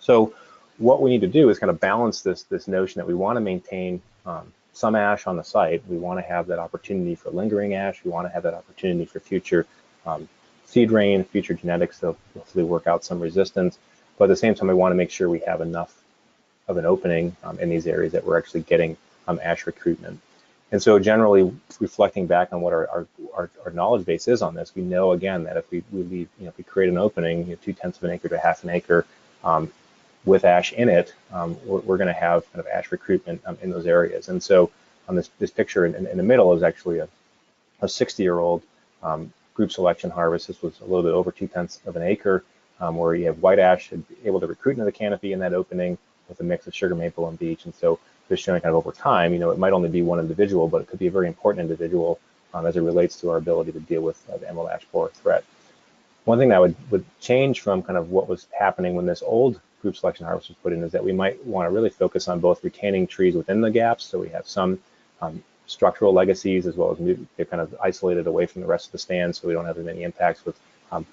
So what we need to do is kind of balance this notion that we want to maintain some ash on the site. We want to have that opportunity for lingering ash. We want to have that opportunity for future seed rain, future genetics to hopefully work out some resistance. But at the same time, we want to make sure we have enough of an opening in these areas that we're actually getting ash recruitment. And so generally, reflecting back on what our knowledge base is on this, we know again that if we leave, if we create an opening, 2/10 of an acre to half an acre with ash in it, we're going to have kind of ash recruitment in those areas. And so on this picture in the middle is actually a 60-year-old group selection harvest. This was a little bit over 2/10 of an acre, where you have white ash able to recruit into the canopy in that opening with a mix of sugar maple and beech. And so just showing kind of over time, it might only be one individual, but it could be a very important individual as it relates to our ability to deal with the emerald ash borer threat. One thing that would change from kind of what was happening when this old group selection harvest was put in is that we might want to really focus on both retaining trees within the gaps, so we have some structural legacies, as well as they're kind of isolated away from the rest of the stand, so we don't have as many impacts with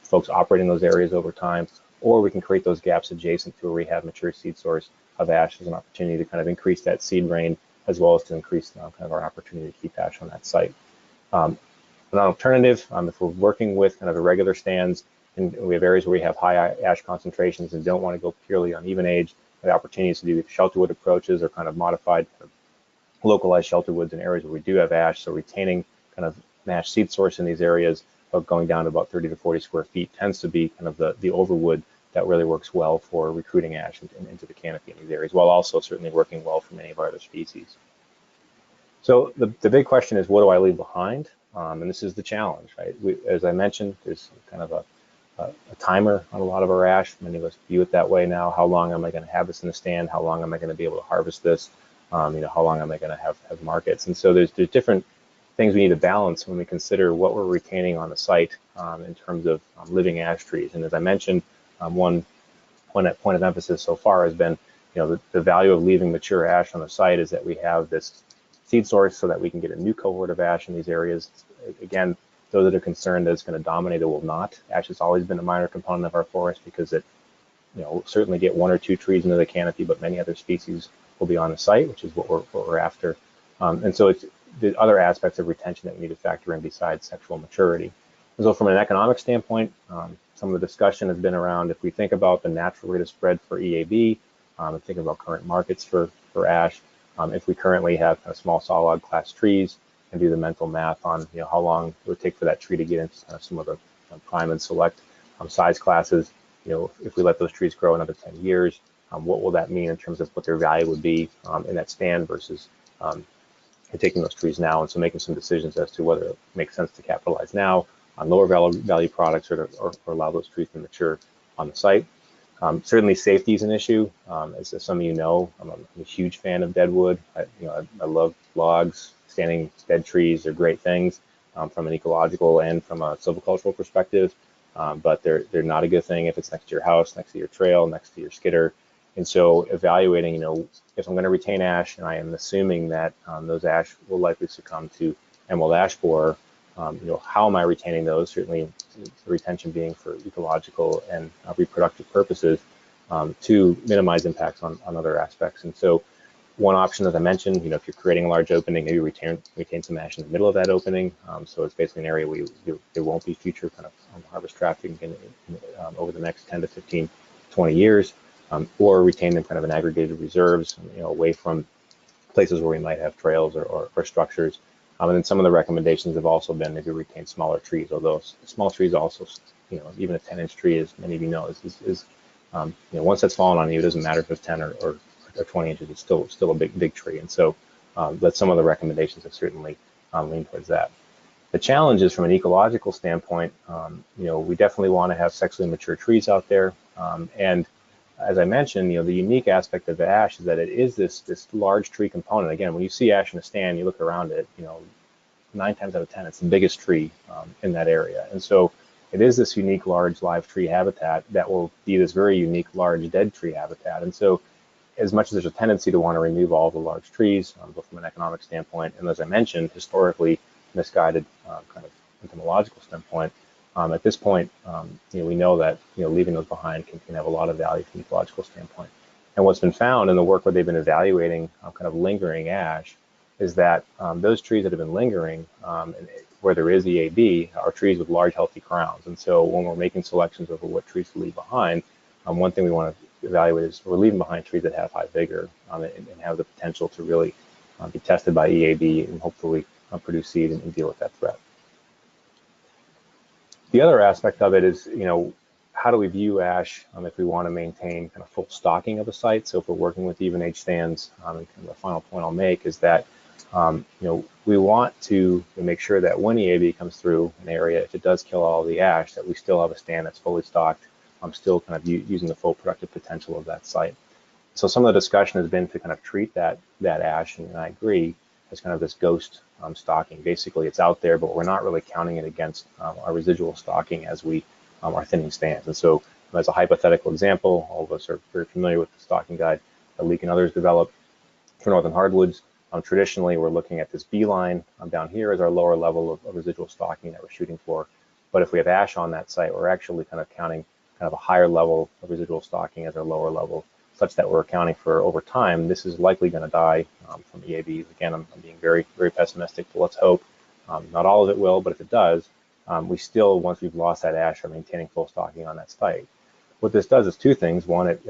folks operating those areas over time, or we can create those gaps adjacent to where we have mature seed source of ash as an opportunity to kind of increase that seed rain, as well as to increase kind of our opportunity to keep ash on that site. An alternative, if we're working with kind of irregular stands, and we have areas where we have high ash concentrations and don't want to go purely on even age, the opportunities to do shelterwood approaches or kind of modified localized shelterwoods in areas where we do have ash, so retaining kind of ash seed source in these areas, of going down to about 30 to 40 square feet tends to be kind of the overwood that really works well for recruiting ash into the canopy in these areas, while also certainly working well for many of our other species. So the big question is, what do I leave behind? And this is the challenge, right? As I mentioned, there's kind of a timer on a lot of our ash. Many of us view it that way now. How long am I going to have this in the stand? How long am I going to be able to harvest this? How long am I going to have markets? And so there's different things we need to balance when we consider what we're retaining on the site in terms of living ash trees. And as I mentioned, one point of emphasis so far has been, the value of leaving mature ash on the site is that we have this seed source so that we can get a new cohort of ash in these areas. Again, those that are concerned that it's going to dominate, it will not. Ash has always been a minor component of our forest because it, will certainly get 1 or 2 trees into the canopy, but many other species will be on the site, which is what we're after. And so it's the other aspects of retention that we need to factor in besides sexual maturity. And so from an economic standpoint, some of the discussion has been around, if we think about the natural rate of spread for EAB, and think about current markets for ash, if we currently have kind of small sawlog class trees, can do the mental math on how long it would take for that tree to get into some of the prime and select size classes. If we let those trees grow another 10 years, what will that mean in terms of what their value would be in that stand versus taking those trees now? And so making some decisions as to whether it makes sense to capitalize now on lower value products or allow those trees to mature on the site. Certainly safety is an issue. As some of you know, I'm a huge fan of deadwood. I love logs. Standing dead trees. They're great things from an ecological and from a silvicultural perspective, but they're not a good thing if it's next to your house, next to your trail, next to your skidder. And so evaluating, if I'm going to retain ash, and I am assuming that those ash will likely succumb to emerald ash borer, how am I retaining those? Certainly the retention being for ecological and reproductive purposes to minimize impacts on other aspects. And so one option, as I mentioned, if you're creating a large opening, maybe retain some ash in the middle of that opening. So it's basically an area where there won't be future kind of harvest trafficking over the next 10 to 15, 20 years, or retain them kind of in aggregated reserves, away from places where we might have trails or structures. And then some of the recommendations have also been maybe retain smaller trees, although small trees also, even a 10-inch tree, as many of you know, is once that's fallen on you, it doesn't matter if it's 10 or 20 inches, it's still a big tree. And so but some of the recommendations have certainly leaned towards that. The challenge is from an ecological standpoint, we definitely want to have sexually mature trees out there. And as I mentioned, the unique aspect of the ash is that it is this large tree component. Again, when you see ash in a stand, you look around it, 9 times out of 10, it's the biggest tree in that area. And so it is this unique large live tree habitat that will be this very unique large dead tree habitat. And so as much as there's a tendency to want to remove all the large trees, both from an economic standpoint and, as I mentioned, historically misguided kind of entomological standpoint, at this point, we know that leaving those behind can have a lot of value from an ecological standpoint. And what's been found in the work where they've been evaluating kind of lingering ash is that those trees that have been lingering, where there is EAB, are trees with large, healthy crowns. And so when we're making selections over what trees to leave behind, one thing we want to evaluate is we're leaving behind trees that have high vigor and have the potential to really be tested by EAB and hopefully produce seed and deal with that threat. The other aspect of it is, how do we view ash if we want to maintain kind of full stocking of a site? So if we're working with even age stands, and kind of the final point I'll make is that, we want to make sure that when EAB comes through an area, if it does kill all the ash, that we still have a stand that's fully stocked. I'm still kind of using the full productive potential of that site. So some of the discussion has been to kind of treat that ash, and I agree, as kind of this ghost stocking. Basically, it's out there, but we're not really counting it against our residual stocking as we are thinning stands. And so, as a hypothetical example, all of us are very familiar with the stocking guide that Leek and others developed for northern hardwoods. Traditionally, we're looking at this B line down here as our lower level of residual stocking that we're shooting for. But if we have ash on that site, we're actually kind of counting kind of a higher level of residual stocking as our lower level, such that we're accounting for over time. This is likely going to die from EABs. Again, I'm being very, very pessimistic, but let's hope. Not all of it will, but if it does, we still, once we've lost that ash, are maintaining full stocking on that site. What this does is two things. One, it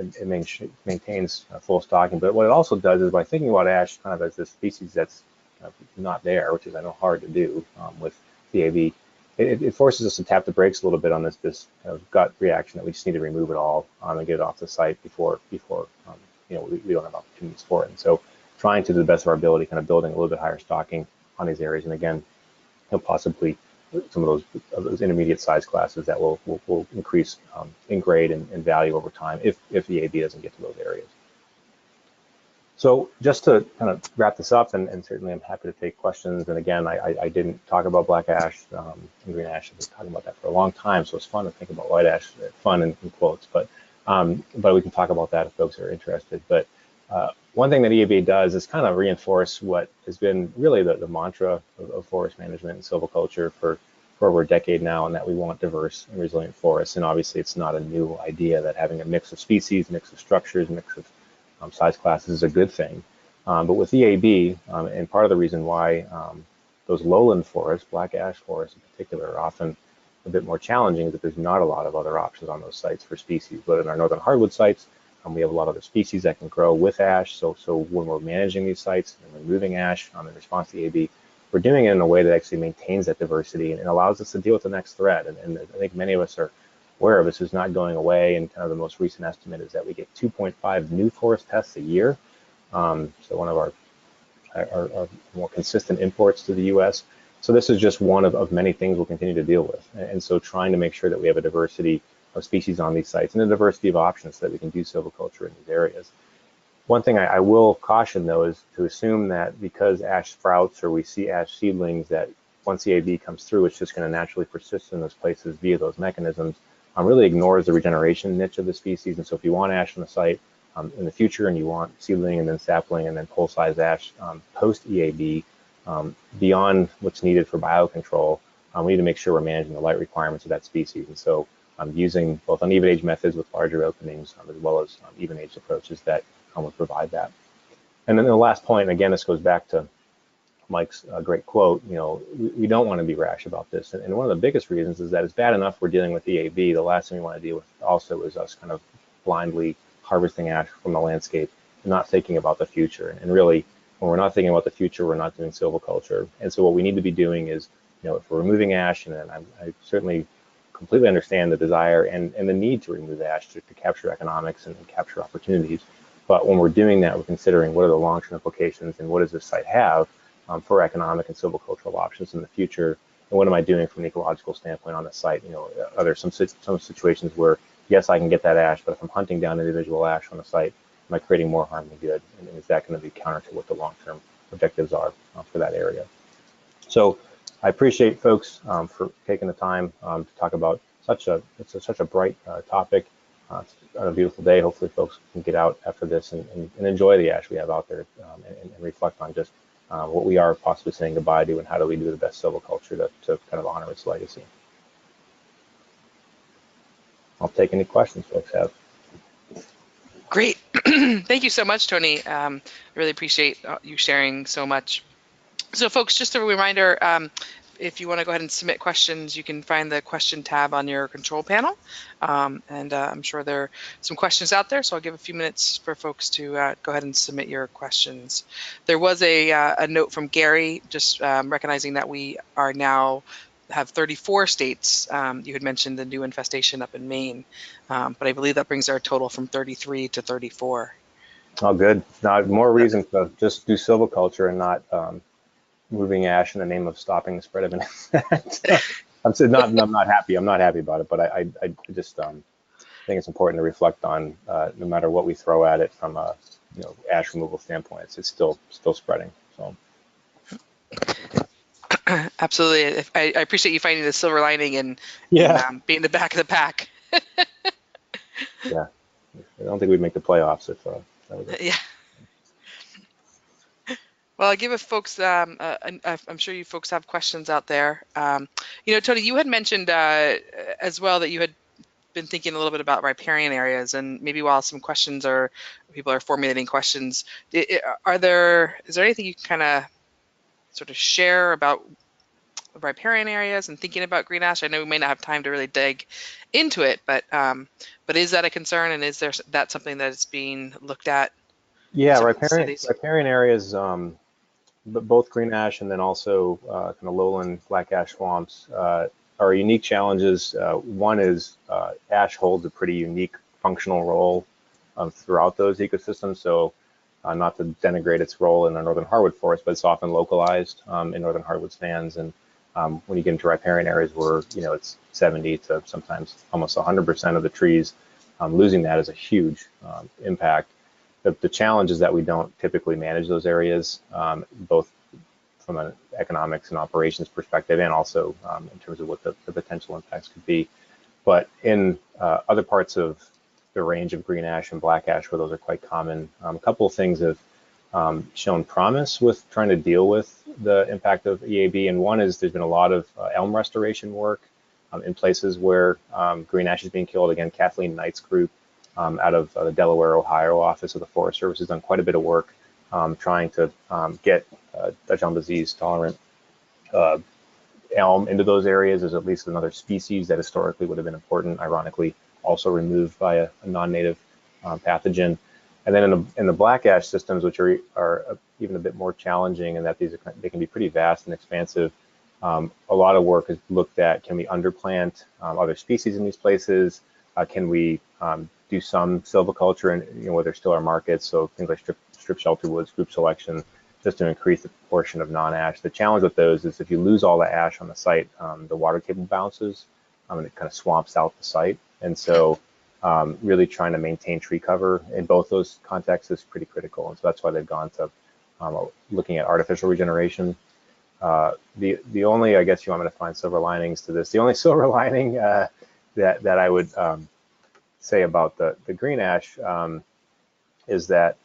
maintains full stocking, but what it also does is by thinking about ash kind of as this species that's not there, which is, I know, hard to do with EAB, it forces us to tap the brakes a little bit on this kind of gut reaction that we just need to remove it all and get it off the site before we don't have opportunities for it. And so trying to, the best of our ability, kind of building a little bit higher stocking on these areas. And again, possibly some of those intermediate size classes that will increase in grade and value over time if EAB doesn't get to those areas. So just to kind of wrap this up, and certainly I'm happy to take questions. And again, I didn't talk about black ash and green ash. I've been talking about that for a long time, so it's fun to think about white ash, fun in quotes, but we can talk about that if folks are interested. But one thing that EAB does is kind of reinforce what has been really the mantra of forest management and silviculture for over a decade now, and that we want diverse and resilient forests. And obviously, it's not a new idea that having a mix of species, mix of structures, mix of size classes is a good thing. But with EAB, and part of the reason why those lowland forests, black ash forests in particular, are often a bit more challenging is that there's not a lot of other options on those sites for species. But in our northern hardwood sites, we have a lot of other species that can grow with ash. So when we're managing these sites and removing ash in response to EAB, we're doing it in a way that actually maintains that diversity and allows us to deal with the next threat. And I think many of us are aware of this is not going away, and kind of the most recent estimate is that we get 2.5 new forest pests a year. So one of our more consistent imports to the U.S. So this is just one of many things we'll continue to deal with. And so trying to make sure that we have a diversity of species on these sites and a diversity of options so that we can do silviculture in these areas. One thing I will caution, though, is to assume that because ash sprouts or we see ash seedlings, that once EAB comes through, it's just going to naturally persist in those places via those mechanisms, really ignores the regeneration niche of the species. And so if you want ash on the site in the future and you want seedling and then sapling and then pole-sized ash post EAB, beyond what's needed for biocontrol, we need to make sure we're managing the light requirements of that species. And so using both uneven age methods with larger openings as well as even age approaches that would provide that. And then the last point, and again, this goes back to Mike's great quote, we don't want to be rash about this. And one of the biggest reasons is that it's bad enough we're dealing with EAB. The last thing we want to deal with also is us kind of blindly harvesting ash from the landscape and not thinking about the future. And really, when we're not thinking about the future, we're not doing silviculture. And so what we need to be doing is, if we're removing ash, and I certainly completely understand the desire and the need to remove ash to capture economics and capture opportunities. But when we're doing that, we're considering what are the long-term implications and what does this site have for economic and silvicultural options in the future, and what am I doing from an ecological standpoint on the site? Are there some situations where, yes, I can get that ash, but if I'm hunting down individual ash on the site, am I creating more harm than good? And is that going to be counter to what the long-term objectives are for that area? So I appreciate folks for taking the time to talk about such a bright topic. It's a beautiful day. Hopefully folks can get out after this and enjoy the ash we have out there and reflect on just what we are possibly saying goodbye to and how do we do the best silviculture to kind of honor its legacy. I'll take any questions folks have. Great. Thank you so much, Tony. I really appreciate you sharing so much. So folks, just a reminder, if you want to go ahead and submit questions, you can find the question tab on your control panel. I'm sure there are some questions out there, so I'll give a few minutes for folks to go ahead and submit your questions. There was a note from Gary, just recognizing that we are now have 34 states. You had mentioned the new infestation up in Maine, but I believe that brings our total from 33 to 34. Oh, good. Now, more reason to just do silviculture and not moving ash in the name of stopping the spread of an insect. I'm not happy. I'm not happy about it, but I just think it's important to reflect on no matter what we throw at it from a ash removal standpoint, it's still spreading. So. Absolutely. I appreciate you finding the silver lining and being the back of the pack. Yeah, I don't think we'd make the playoffs if that was it. Yeah. Well, I give folks. I'm sure you folks have questions out there. Tony, you had mentioned as well that you had been thinking a little bit about riparian areas, and maybe while some questions people are formulating questions, is there anything you can kind of sort of share about riparian areas and thinking about green ash? I know we may not have time to really dig into it, but is that a concern, and is that something that is being looked at? Yeah, riparian areas, both green ash and then also kind of lowland black ash swamps are unique challenges. One is ash holds a pretty unique functional role throughout those ecosystems. So not to denigrate its role in the northern hardwood forest, but it's often localized in northern hardwood stands. And when you get into riparian areas where it's 70 to sometimes almost 100% of the trees, losing that is a huge impact. The challenge is that we don't typically manage those areas, both from an economics and operations perspective and also in terms of what the potential impacts could be. But in other parts of the range of green ash and black ash, where those are quite common, a couple of things have shown promise with trying to deal with the impact of EAB. And one is there's been a lot of elm restoration work in places where green ash is being killed. Again, Kathleen Knight's group out of the Delaware, Ohio office of the Forest Service has done quite a bit of work trying to get Dutch elm disease tolerant elm into those areas. As at least another species that historically would have been important, ironically also removed by a non-native pathogen. And then in the black ash systems, which are even a bit more challenging in that they can be pretty vast and expansive, a lot of work is looked at. Can we underplant other species in these places? Can we do some silviculture and where there still are markets? So things like strip shelter woods, group selection, just to increase the proportion of non-ash. The challenge with those is if you lose all the ash on the site, the water table bounces and it kind of swamps out the site. And so really trying to maintain tree cover in both those contexts is pretty critical. And so that's why they've gone to looking at artificial regeneration. The only, I guess you want me to find silver linings to this, the only silver lining that I would say about the green ash is that,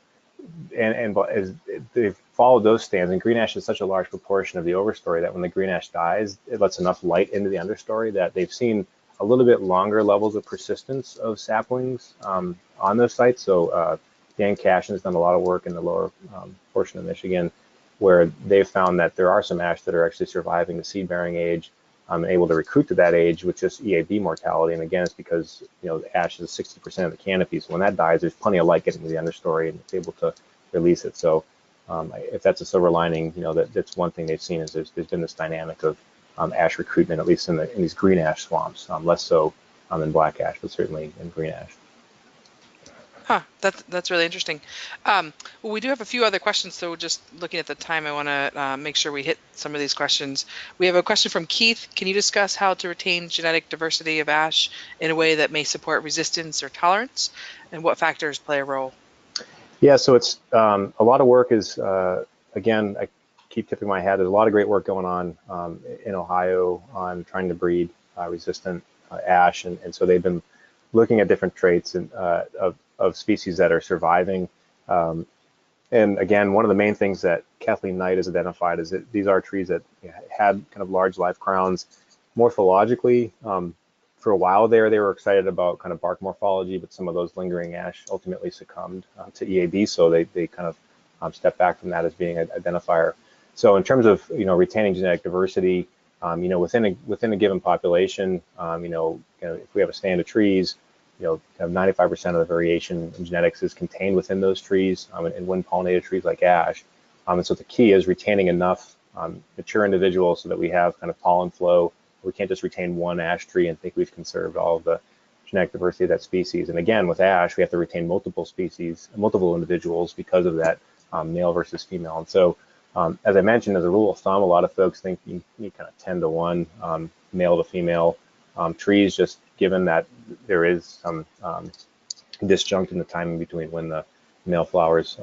and as they've followed those stands, and green ash is such a large proportion of the overstory that when the green ash dies, it lets enough light into the understory that they've seen a little bit longer levels of persistence of saplings on those sites. So Dan Cashin has done a lot of work in the lower portion of Michigan, where they've found that there are some ash that are actually surviving the seed-bearing age, able to recruit to that age with just EAB mortality. And again, it's because the ash is 60% of the canopy. So when that dies, there's plenty of light getting to the understory, and it's able to release it. So if that's a silver lining, that's one thing they've seen is there's been this dynamic of ash recruitment, at least in these green ash swamps, less so in black ash, but certainly in green ash. Huh, that's really interesting. Well, we do have a few other questions, so just looking at the time, I want to make sure we hit some of these questions. We have a question from Keith. Can you discuss how to retain genetic diversity of ash in a way that may support resistance or tolerance, and what factors play a role? Yeah, so it's a lot of work is, again, I keep tipping my hat. There's a lot of great work going on in Ohio on trying to breed resistant ash, and so they've been looking at different traits of species that are surviving. And again, one of the main things that Kathleen Knight has identified is that these are trees that had kind of large life crowns. Morphologically, for a while there, they were excited about kind of bark morphology, but some of those lingering ash ultimately succumbed to EAB, so they kind of stepped back from that as being an identifier. So in terms of retaining genetic diversity, within a given population, if we have a stand of trees, 95% of the variation in genetics is contained within those trees, and wind pollinated trees like ash. And so the key is retaining enough mature individuals so that we have kind of pollen flow. We can't just retain one ash tree and think we've conserved all of the genetic diversity of that species. And again, with ash, we have to retain multiple species, multiple individuals because of that male versus female. And so, as I mentioned, as a rule of thumb, a lot of folks think you need kind of 10 to 1 male to female trees, just given that there is some disjunct in the timing between when the male flowers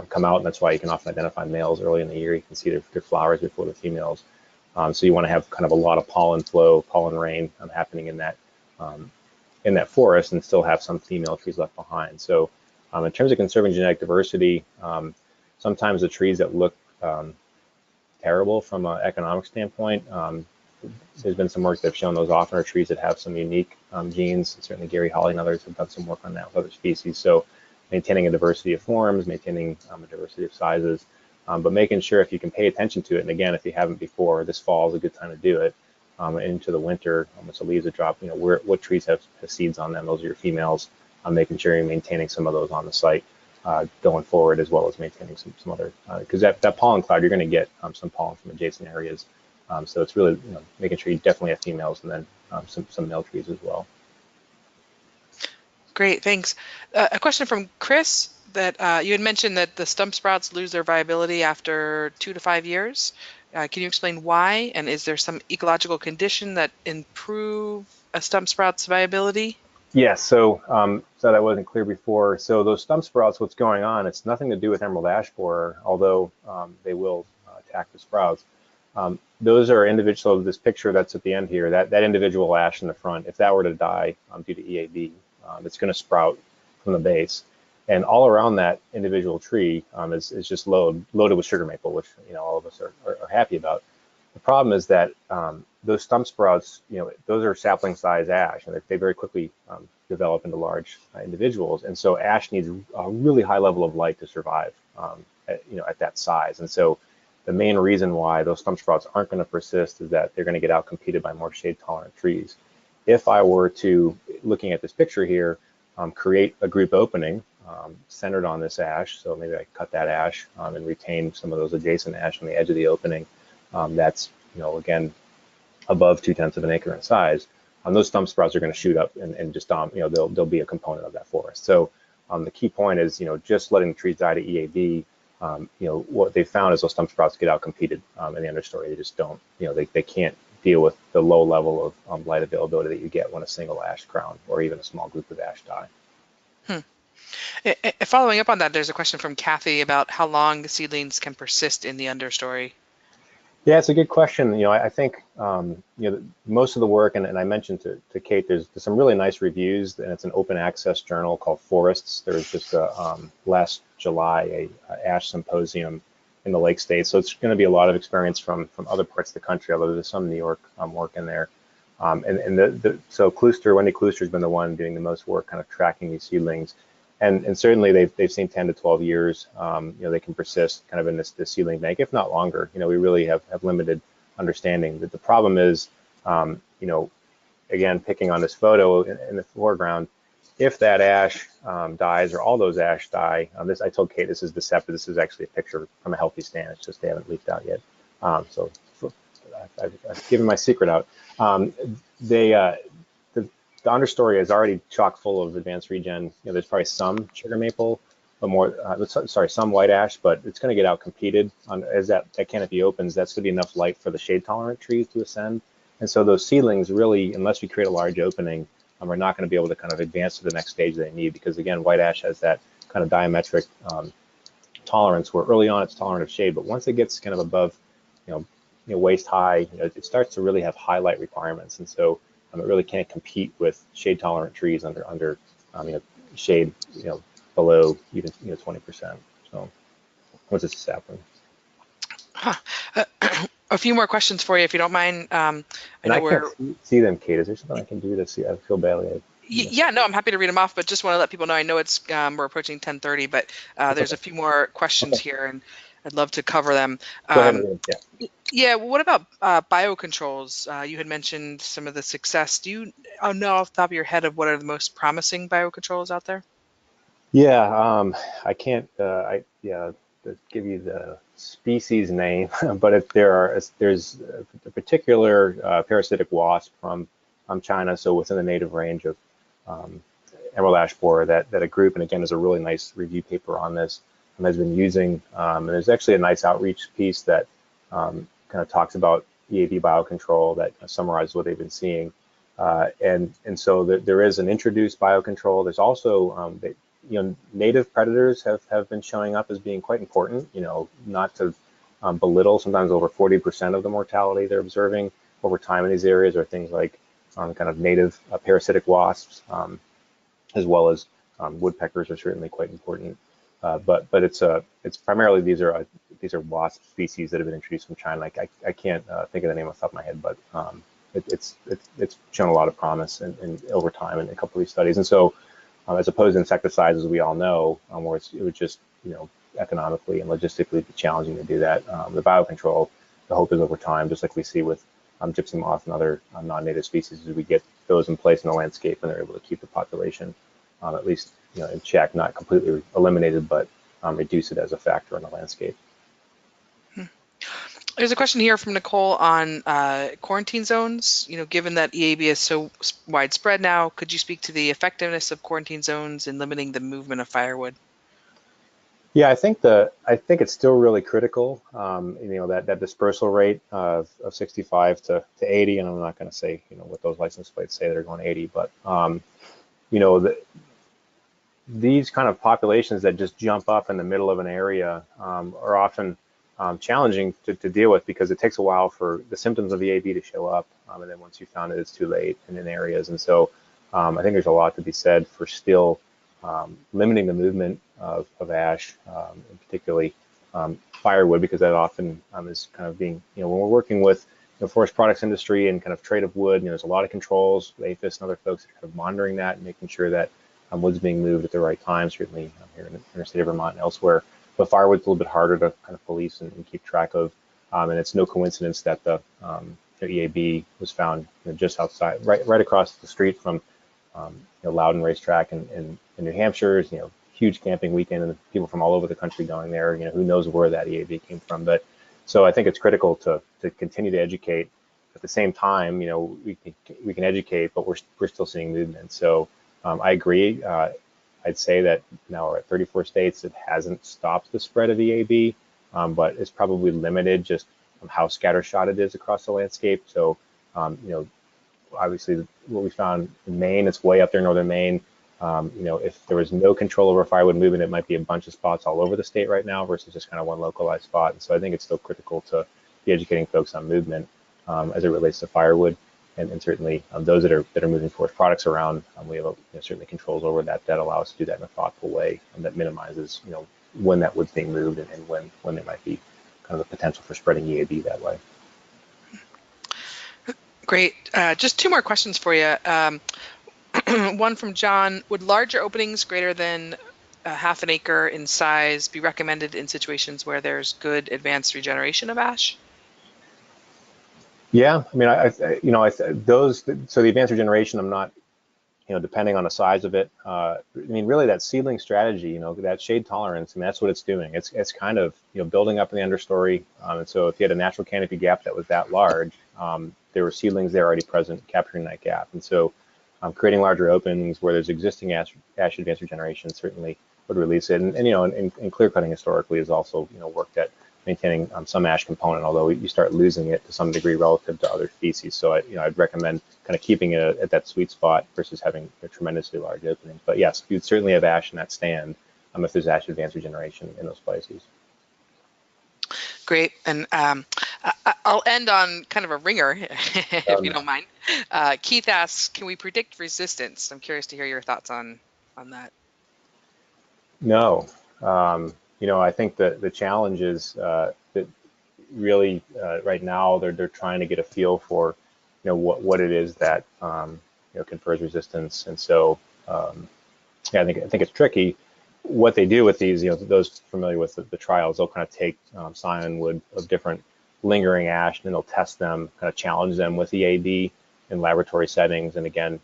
come out, and that's why you can often identify males early in the year. You can see their flowers before the females. So you want to have kind of a lot of pollen flow, pollen rain happening in that forest, and still have some female trees left behind. So in terms of conserving genetic diversity, sometimes the trees that look terrible from an economic standpoint, there's been some work that have shown those often are trees that have some unique genes. Certainly Gary Holly and others have done some work on that with other species. So maintaining a diversity of forms, maintaining a diversity of sizes, but making sure if you can pay attention to it, and again, if you haven't before, this fall is a good time to do it, into the winter, once the leaves are dropped, what trees have seeds on them, those are your females, making sure you're maintaining some of those on the site going forward, as well as maintaining some other, because that pollen cloud, you're going to get some pollen from adjacent areas. So it's really making sure you definitely have females, and then some male trees as well. Great, thanks. A question from Chris that you had mentioned that the stump sprouts lose their viability after 2 to 5 years. Can you explain why? And is there some ecological condition that improve a stump sprout's viability? Yes, so that wasn't clear before. So those stump sprouts, what's going on, it's nothing to do with emerald ash borer, although they will attack the sprouts. Those are individual of this picture that's at the end here, that individual ash in the front, if that were to die due to EAB, it's going to sprout from the base. And all around that individual tree is just loaded with sugar maple, which all of us are happy about. The problem is that those stump sprouts, those are sapling size ash, and they very quickly develop into large individuals. And so ash needs a really high level of light to survive at that size. And so the main reason why those stump sprouts aren't going to persist is that they're going to get outcompeted by more shade tolerant trees. If I were to, looking at this picture here, create a group opening centered on this ash. So maybe I cut that ash and retain some of those adjacent ash on the edge of the opening. That's, again, above 2/10 of an acre in size. Those stump sprouts are going to shoot up and just, they'll be a component of that forest. So the key point is, just letting the trees die to EAB. What they found is those stump sprouts get out competed in the understory. They just don't, they can't deal with the low level of light availability that you get when a single ash crown or even a small group of ash die. Following up on that, there's a question from Kathy about how long the seedlings can persist in the understory. Yeah, it's a good question. I think most of the work, and I mentioned to Kate, there's some really nice reviews, and it's an open access journal called Forests. There was just last July a ash symposium in the Lake States, so it's going to be a lot of experience from other parts of the country, although there's some New York work in there. So Wendy Klooster has been the one doing the most work, kind of tracking these seedlings. And certainly they've seen 10 to 12 years. They can persist kind of in this seedling bank, if not longer. We really have limited understanding. That the problem is, again, picking on this photo in the foreground, if that ash dies or all those ash die, I told Kate this is deceptive. This is actually a picture from a healthy stand. It's just they haven't leaked out yet. So I've given my secret out. The understory is already chock full of advanced regen. There's probably some sugar maple, but some white ash, but it's going to get out competed as that canopy opens. That's going to be enough light for the shade tolerant trees to ascend. And so those seedlings really, unless we create a large opening, are not going to be able to kind of advance to the next stage they need, because again, white ash has that kind of diametric tolerance where early on it's tolerant of shade, but once it gets kind of above, waist high, it starts to really have high light requirements. And so it really can't compete with shade tolerant trees under shade, below even 20%. So what's this sapling? A few more questions for you, if you don't mind. I can't see them, Kate. Is there something I can do to see? I feel badly. Yeah, no, I'm happy to read them off, but just want to let people know. I know it's we're approaching 10:30, but there's a few more questions here, and I'd love to cover them. Go ahead and read them. Yeah, what about biocontrols? You had mentioned some of the success. Do you know off the top of your head of what are the most promising biocontrols out there? Yeah, I can't give you the species name, but there's a particular parasitic wasp from China, so within the native range of emerald ash borer that a group, and again, there's a really nice review paper on this, has been using. And there's actually a nice outreach piece that kind of talks about EAB biocontrol that summarizes what they've been seeing. And so there is an introduced biocontrol. There's also native predators have been showing up as being quite important. Not to belittle. Sometimes over 40% of the mortality they're observing over time in these areas are things like kind of native parasitic wasps, as well as woodpeckers are certainly quite important. But it's primarily these are wasp species that have been introduced from China. I can't think of the name off the top of my head, but it's shown a lot of promise in over time in a couple of these studies. And so, as opposed to insecticides, as we all know, where it would just economically and logistically be challenging to do that, the biocontrol, the hope is over time, just like we see with gypsy moth and other non-native species, as we get those in place in the landscape and they're able to keep the population at least in check, not completely eliminated, but reduce it as a factor in the landscape. There's a question here from Nicole on quarantine zones. Given that EAB is so widespread now, could you speak to the effectiveness of quarantine zones in limiting the movement of firewood? Yeah, I think it's still really critical. That dispersal rate of 65 to 80, and I'm not going to say what those license plates say they're going 80, but these kind of populations that just jump up in the middle of an area are often challenging to deal with, because it takes a while for the symptoms of EAB to show up, and then once you found it, it's too late in areas. And so I think there's a lot to be said for still limiting the movement of ash, and particularly firewood, because that often is kind of being, when we're working with the forest products industry and kind of trade of wood, there's a lot of controls. The APHIS and other folks are kind of monitoring that and making sure that wood's being moved at the right time, certainly here in the state of Vermont and elsewhere. But firewood's a little bit harder to kind of police and keep track of. And it's no coincidence that the EAB was found just outside, right across the street from Loudon Racetrack in New Hampshire, huge camping weekend and people from all over the country going there. Who knows where that EAB came from? But so I think it's critical to continue to educate. At the same time, we can educate, but we're still seeing movement. So I agree. I'd say that now we're at 34 states. It hasn't stopped the spread of EAB, but it's probably limited just how scattershot it is across the landscape. So, obviously what we found in Maine, it's way up there in northern Maine. If there was no control over firewood movement, it might be a bunch of spots all over the state right now versus just kind of one localized spot. And so I think it's still critical to be educating folks on movement as it relates to firewood. And certainly those that are moving forward products around, we have certainly controls over that allow us to do that in a thoughtful way that minimizes when that wood's being moved and when there might be kind of the potential for spreading EAB that way. Great. Just two more questions for you. One from John: would larger openings greater than half an acre in size be recommended in situations where there's good advanced regeneration of ash? Yeah, I mean, those. So the advanced regeneration, I'm not, depending on the size of it. I mean, really, that seedling strategy, that shade tolerance, I mean, that's what it's doing. It's kind of, building up in the understory. And so if you had a natural canopy gap that was that large, there were seedlings there already present capturing that gap. And so creating larger openings where there's existing ash advanced regeneration certainly would release it. And clear cutting historically has also, worked at maintaining some ash component, although you start losing it to some degree relative to other species. So I'd recommend kind of keeping it at that sweet spot versus having a tremendously large opening. But yes, you'd certainly have ash in that stand if there's ash advanced regeneration in those places. Great. And I'll end on kind of a ringer, if you don't mind. Keith asks, can we predict resistance? I'm curious to hear your thoughts on that. No. I think that the challenge is that really right now they're trying to get a feel for what it is that confers resistance, and so yeah, I think it's tricky. What they do with these, those familiar with the trials, they'll kind of take cyan wood of different lingering ash, and then they'll test them, kind of challenge them with EAB in laboratory settings. And again,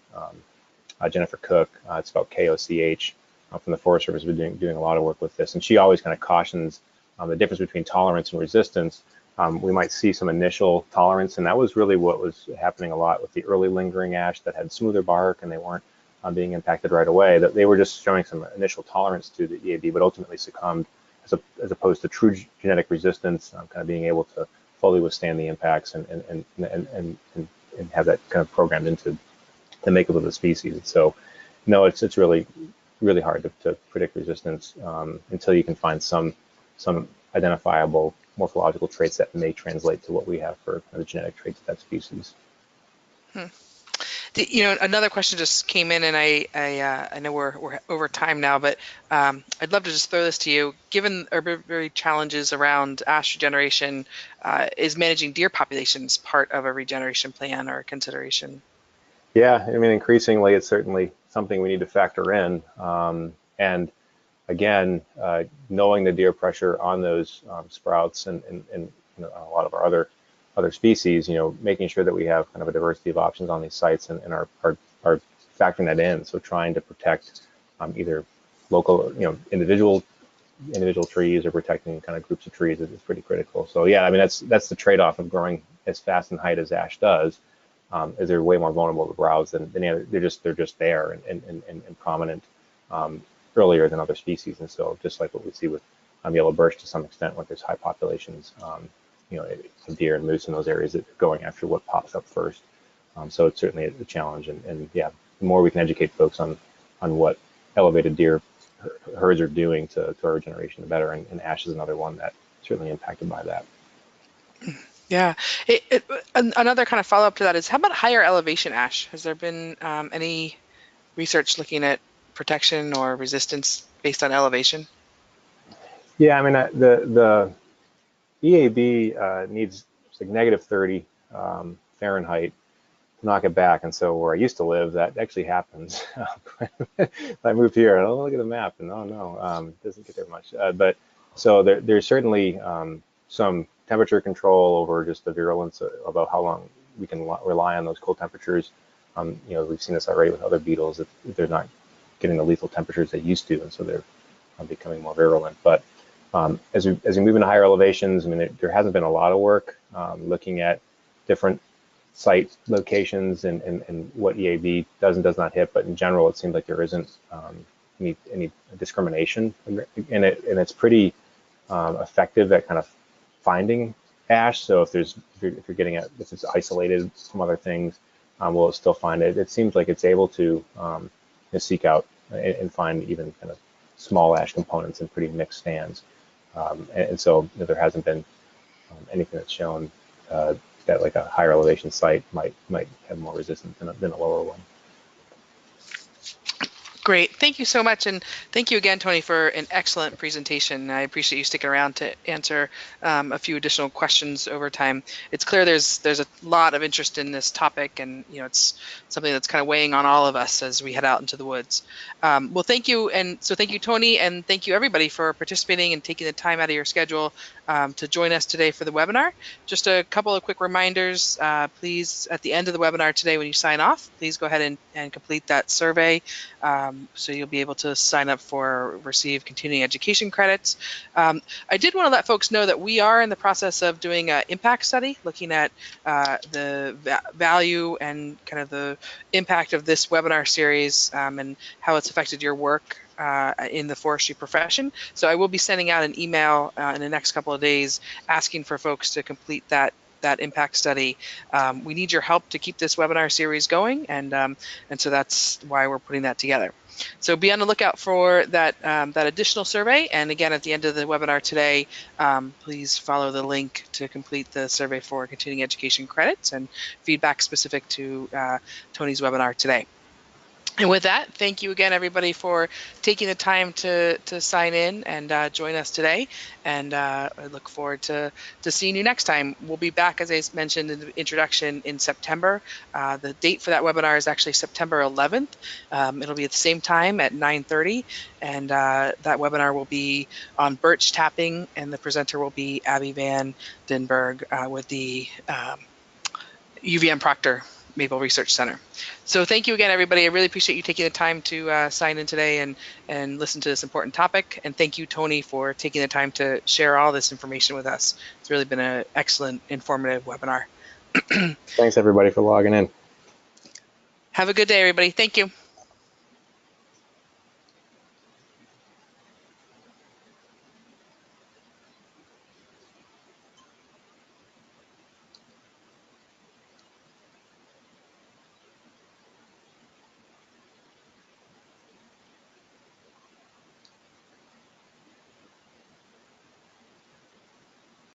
Jennifer Cook, it's about KOCH. From the Forest Service, we've been doing a lot of work with this, and she always kind of cautions the difference between tolerance and resistance. We might see some initial tolerance, and that was really what was happening a lot with the early lingering ash that had smoother bark and they weren't being impacted right away. That they were just showing some initial tolerance to the EAB, but ultimately succumbed as opposed to true genetic resistance, kind of being able to fully withstand the impacts and have that kind of programmed into the makeup of the species. So, no, it's really hard to predict resistance until you can find some identifiable morphological traits that may translate to what we have for the genetic traits of that species. Another question just came in, and I know we're over time now, but I'd love to just throw this to you. Given herbivory challenges around ash regeneration, is managing deer populations part of a regeneration plan or a consideration? Yeah, I mean, increasingly, it's certainly something we need to factor in. And again, knowing the deer pressure on those sprouts and a lot of our other species, making sure that we have kind of a diversity of options on these sites and are factoring that in. So trying to protect either local, individual trees or protecting kind of groups of trees is pretty critical. So yeah, I mean, that's the trade-off of growing as fast in height as ash does. Is they're way more vulnerable to browse than they're just there and prominent earlier than other species. And so just like what we see with yellow birch to some extent, when there's high populations, of deer and moose in those areas, that are going after what pops up first. So it's certainly a challenge. And yeah, the more we can educate folks on what elevated deer herds are doing to our regeneration, the better. And ash is another one that's certainly impacted by that. Yeah. Another kind of follow-up to that is, how about higher elevation ash? Has there been any research looking at protection or resistance based on elevation? Yeah, I mean, the EAB needs like -30 Fahrenheit to knock it back. And so where I used to live, that actually happens. I moved here, and look at the map, and oh no, it doesn't get there much. But so there's certainly some temperature control over just the virulence about how long we can rely on those cold temperatures. We've seen this already with other beetles, if they're not getting the lethal temperatures they used to, and so they're becoming more virulent. But as we move into higher elevations, I mean, there hasn't been a lot of work looking at different site locations and what EAB does and does not hit. But in general, it seems like there isn't any discrimination in it, and it's pretty effective at kind of finding ash. So if you're getting if it's isolated from other things, will it still find it? It seems like it's able to seek out and find even kind of small ash components in pretty mixed stands. And so there hasn't been anything that's shown that like a higher elevation site might have more resistance than a lower one. Great. Thank you so much. And thank you again, Tony, for an excellent presentation. I appreciate you sticking around to answer a few additional questions over time. It's clear there's a lot of interest in this topic, and it's something that's kind of weighing on all of us as we head out into the woods. Well, thank you. And so thank you, Tony, and thank you everybody for participating and taking the time out of your schedule to join us today for the webinar. Just a couple of quick reminders. Please, at the end of the webinar today, when you sign off, please go ahead and complete that survey. So you'll be able to sign up for receive continuing education credits. I did want to let folks know that we are in the process of doing an impact study, looking at the value and kind of the impact of this webinar series and how it's affected your work in the forestry profession. So I will be sending out an email in the next couple of days asking for folks to complete that impact study. We need your help to keep this webinar series going, and so that's why we're putting that together. So be on the lookout for that additional survey. And again, at the end of the webinar today, please follow the link to complete the survey for continuing education credits and feedback specific to Tony's webinar today. And with that, thank you again, everybody, for taking the time to sign in and join us today. And I look forward to seeing you next time. We'll be back, as I mentioned in the introduction, in September. The date for that webinar is actually September 11th. It'll be at the same time at 9:30. And that webinar will be on birch tapping, and the presenter will be Abby Van Denberg with the UVM Proctor Maple Research Center. So thank you again, everybody. I really appreciate you taking the time to sign in today and listen to this important topic. And thank you, Tony, for taking the time to share all this information with us. It's really been an excellent, informative webinar. Thanks, everybody, for logging in. Have a good day, everybody. Thank you.